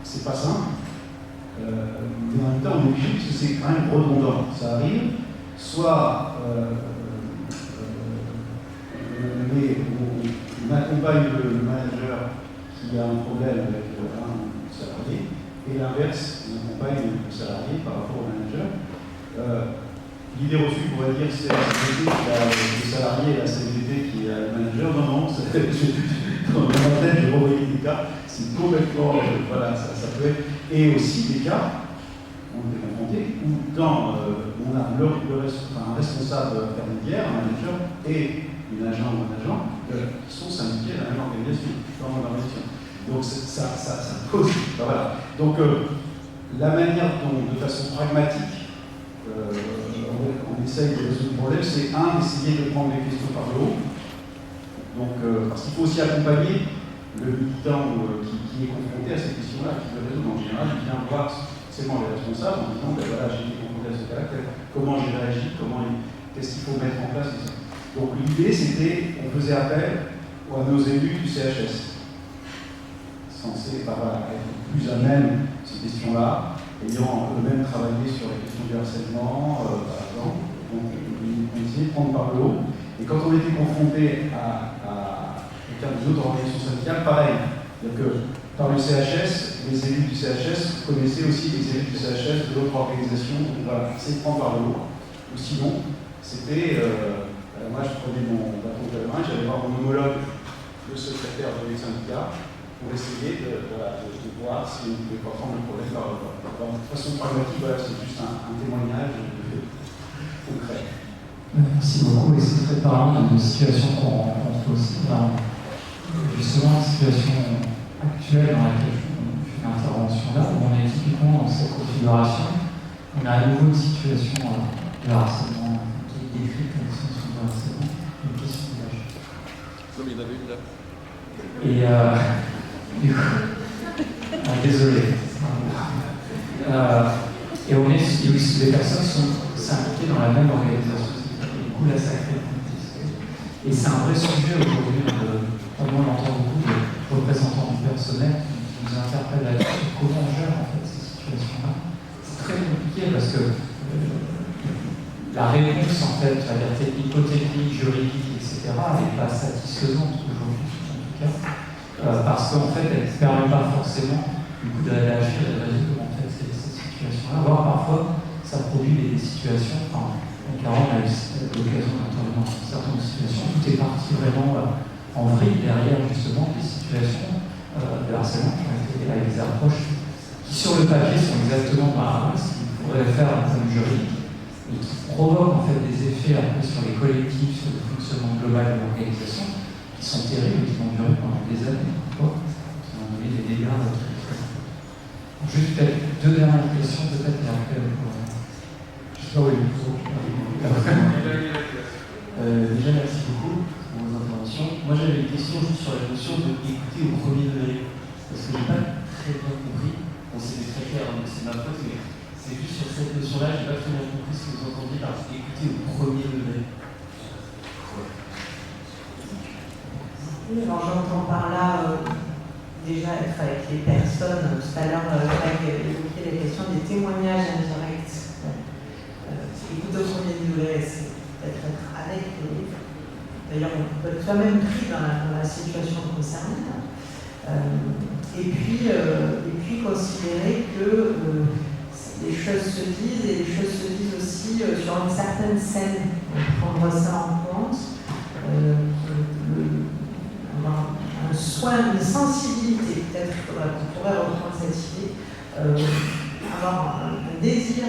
C'est pas simple, mais en même temps on est obligé parce que c'est quand même redondant. Ça arrive, soit on accompagne le manager qui a un problème avec un salarié, et l'inverse, on accompagne le salarié par rapport au manager. L'idée reçue pourrait dire que c'est la CVT qui a le salarié et la CVT qui a le manager. Non, dans ma tête, je revoyais des cas, c'est complètement, voilà, ça peut être. Et aussi des cas, on est confronté, où on a un responsable intermédiaire, un manager, et une agent ou un agent, qui sont syndiqués dans la même organisation, dans l'organisation. Donc ça pose. Voilà. Donc la manière dont, de façon pragmatique, on essaye de résoudre le problème, c'est d'essayer de prendre les questions par le haut. Donc, parce qu'il faut aussi accompagner le militant qui est confronté à ces questions-là, qui veut résoudre. En général, il vient voir seulement les responsables en disant, ben voilà, j'ai été confronté à ce caractère, comment j'ai réagi, qu'est-ce qu'il faut mettre en place, etc. Donc l'idée, c'était, on faisait appel à nos élus du CHS, censés être plus à même ces questions-là, ayant eux-mêmes travaillé sur la question du harcèlement, par exemple. Donc on essayait de prendre par le haut. Et quand on était confronté à quelqu'un d'une autre organisation syndicale, pareil. C'est-à-dire que par le CHS, les élus du CHS connaissaient aussi les élus du CHS de l'autre organisation. Donc voilà, c'est de prendre par le haut. Ou sinon, c'était... moi, je prenais mon bâton de la main, j'allais voir mon homologue, le secrétaire de syndicat, pour essayer de voir si on pouvait pas prendre le problème de façon pragmatique. Voilà, c'est juste un témoignage concret.
Merci beaucoup, et c'est très parlant d'une situation qu'on rencontre aussi dans justement la situation actuelle dans laquelle je fais l'intervention là, où on est typiquement dans cette configuration. On a à nouveau une situation de harcèlement qui est décrite comme une situation de harcèlement, une question d'âge.
Non, mais il y en avait une là.
Et du coup, désolé. Et on est, les personnes sont impliquées dans la même organisation. Du coup, là, ça crée une complicité. Et c'est un vrai sujet aujourd'hui. On entend beaucoup de représentants du personnel qui nous interpellent là-dessus. Comment on gère en fait ces situations-là? C'est très compliqué parce que la réponse, en fait, la vérité hypothétique, juridique, etc., n'est pas satisfaisante aujourd'hui, en tout cas. Parce qu'en fait, elle ne permet pas forcément du coup de réagir et de résoudre en fait ces situations-là. Voire parfois, ça produit des situations. Enfin, Caron a eu l'occasion d'intervenir dans certaines situations. Tout est parti vraiment en vrille derrière justement des situations de harcèlement qui ont été avec des approches qui sur le papier sont exactement ce qu'il faudrait faire d'un point de vue juridique et qui provoquent en fait des effets après sur les collectifs, sur le fonctionnement global de l'organisation qui sont terribles et qui vont durer pendant des années, qui vont donner des dégâts à notre économie. Juste peut-être deux dernières questions, peut-être, et après, je sais pas où il faut.
Déjà, merci beaucoup pour vos interventions. Moi, j'avais une question juste sur la notion d'écouter au premier degré. Parce que je n'ai pas très bien compris. Bon, c'était très clair, donc c'est ma faute, mais c'est juste sur cette notion-là, je n'ai pas très bien compris ce que vous entendiez par écouter au premier degré.
Alors j'entends par là déjà être avec les personnes. Tout à l'heure, Greg évoquait la question des témoignages indirects. Écoute au premier degré, c'est peut-être être avec les... D'ailleurs, on peut être quand même pris dans la situation concernée. Et puis considérer que les choses se disent et les choses se disent aussi sur une certaine scène. Prendre ça en compte. Avoir un soin, une sensibilité, peut-être qu'on pourrait reprendre cette idée, avoir un désir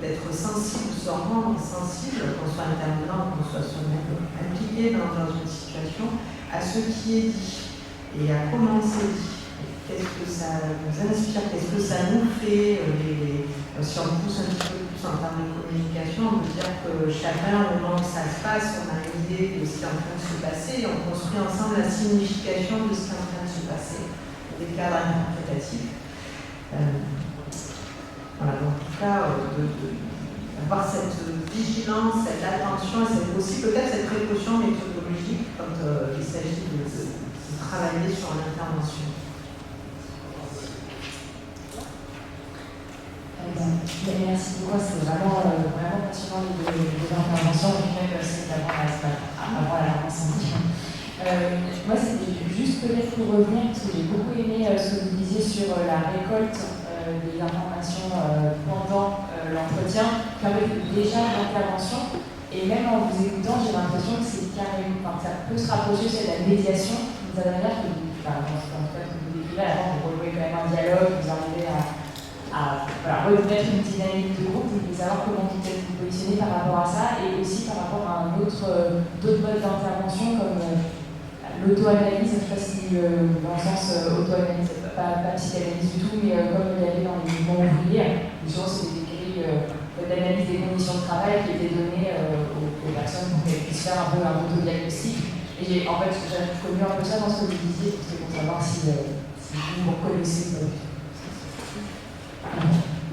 d'être sensible, se rendre sensible, qu'on soit intervenant, qu'on soit soi-même impliqué dans une situation, à ce qui est dit et à comment c'est dit. Qu'est-ce que ça nous inspire, qu'est-ce que ça nous fait, si on pousse un petit peu plus en termes de communication, on peut dire que chacun, au moment où ça se passe, on a une idée de ce qui est en train de se passer et on construit ensemble la signification de ce qui est en train de se passer, des cadres interprétatifs. Voilà, donc en tout cas, d'avoir cette vigilance, cette attention, et aussi peut-être cette précaution méthodologique quand il s'agit de travailler sur l'intervention.
Merci beaucoup, c'est vraiment passionnant les interventions, et même c'est avant la rencontre. Moi, c'était juste peut-être pour revenir, parce que j'ai beaucoup aimé ce que vous disiez sur la récolte des informations pendant l'entretien, qui permet déjà l'intervention. Et même en vous écoutant, j'ai l'impression que c'est carrément, ça peut se rapprocher de la médiation, d'une certaine manière que vous, en tout cas, que vous décrivez, avant vous relouez quand même un dialogue, vous arrivez à remettre une dynamique de groupe, vous voulez savoir comment vous peut-être vous positionner par rapport à ça, et aussi par rapport à d'autres modes d'intervention comme l'auto-analyse, je ne sais pas si dans le sens auto-analyse, pas psychanalyse du tout, mais comme il y avait dans les mouvements ouvriers, souvent c'est des grilles d'analyse des conditions de travail qui étaient données aux personnes pour qu'elles puissent faire un peu un autodiagnostic. Et en fait, j'ai connu un peu ça dans ce que vous disiez, c'était pour savoir si vous reconnaissez.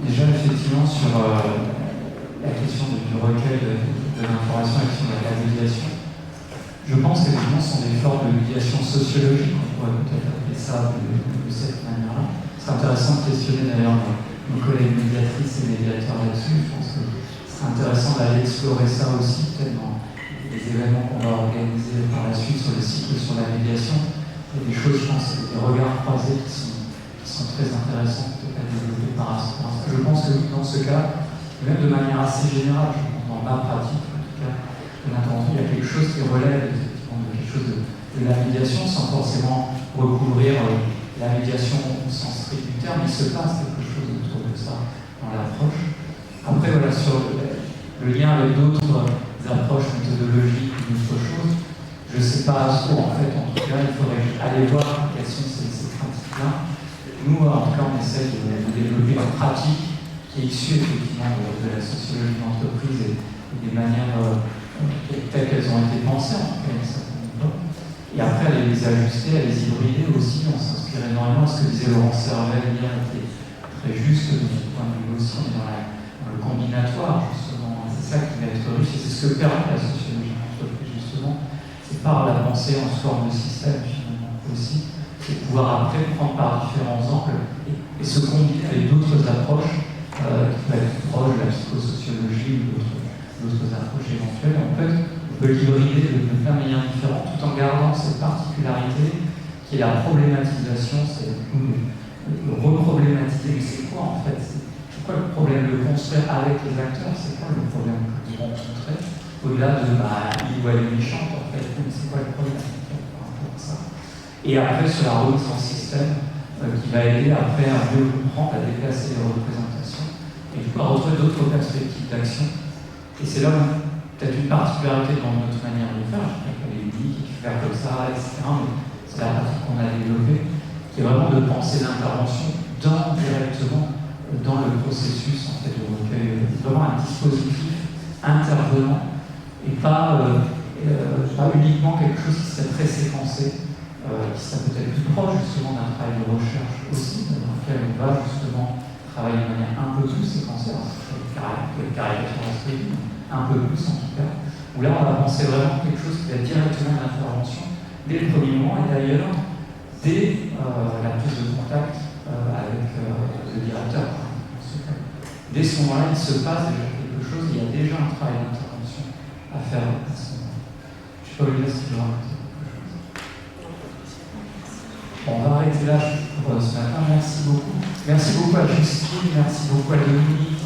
Déjà, effectivement, sur la question du recueil de l'information et sur la médiation, je pense qu'effectivement, ce sont des formes de médiation sociologique, on pourrait peut-être appeler ça de cette manière-là. C'est intéressant de questionner d'ailleurs nos collègues médiatrices et médiateurs là-dessus. Je pense que c'est intéressant d'aller explorer ça aussi, peut-être dans les événements qu'on va organiser par la suite sur le cycle sur la médiation. Il y a des choses, je pense, des regards croisés qui sont très intéressants peut-être à développer par rapport à ça. Je pense que dans ce cas, et même de manière assez générale, je pense dans ma pratique en tout cas, il y a quelque chose qui relève effectivement de quelque chose de la médiation sans forcément recouvrir la médiation au sens strict du terme. Il se passe quelque chose autour de ça dans l'approche. Après, voilà, sur le lien avec d'autres approches méthodologiques ou d'autres choses, je ne sais pas trop, en fait, en tout cas, il faudrait aller voir quelles sont ces pratiques-là. Nous, en tout cas, on essaie de développer une pratique qui est issue effectivement de la sociologie d'entreprise et des manières telles qu'elles ont été pensées, en tout cas, à une certaine époque. Et après, à les ajuster, à les hybrider aussi. On s'inspire énormément de ce que disait Laurent Servel hier, qui est très juste de ce point de vue aussi. On est dans le combinatoire, justement. C'est ça qui va être riche et c'est ce que permet la sociologie d'entreprise, justement. C'est par la pensée en forme de système, finalement, aussi. C'est pouvoir après prendre par différents angles et se combiner avec d'autres approches qui peuvent être proches de la psychosociologie ou d'autres approches éventuelles. En fait, on peut l'hybrider de plein de manières différentes tout en gardant cette particularité qui est la problématisation, c'est le reproblématiser. Mais c'est quoi en fait? C'est quoi le problème de construire avec les acteurs? C'est quoi le problème que vous rencontrez? Au-delà de il ou elle est méchante en fait, mais c'est quoi le problème par rapport à ça? Et après, sur la remise en système, qui va aider après à mieux comprendre, à déplacer les représentations, et du coup à retrouver d'autres perspectives d'action. Et c'est là où, peut-être une particularité dans notre manière de faire, je sais qu'elle est unique, qui fait faire comme ça, etc., mais c'est la pratique qu'on a développée, qui est vraiment de penser l'intervention directement dans le processus en fait, de recueil, vraiment un dispositif intervenant, et pas uniquement quelque chose qui serait très séquencé, qui serait peut-être plus proche justement d'un travail de recherche aussi, dans lequel on va justement travailler de manière un peu plus séquencée, caricature un peu plus en tout cas, où là on va penser vraiment quelque chose qui va directement d'intervention dès le premier moment et d'ailleurs dès la prise de contact avec le directeur. Dès ce moment-là, il se passe déjà quelque chose, il y a déjà un travail d'intervention à faire à ce moment-là. Je ne sais pas, Olivier, si tu veux rajouter quelque chose. Bon, on va arrêter là pour ce matin. Merci beaucoup. Merci beaucoup à Justine, merci beaucoup à Dominique.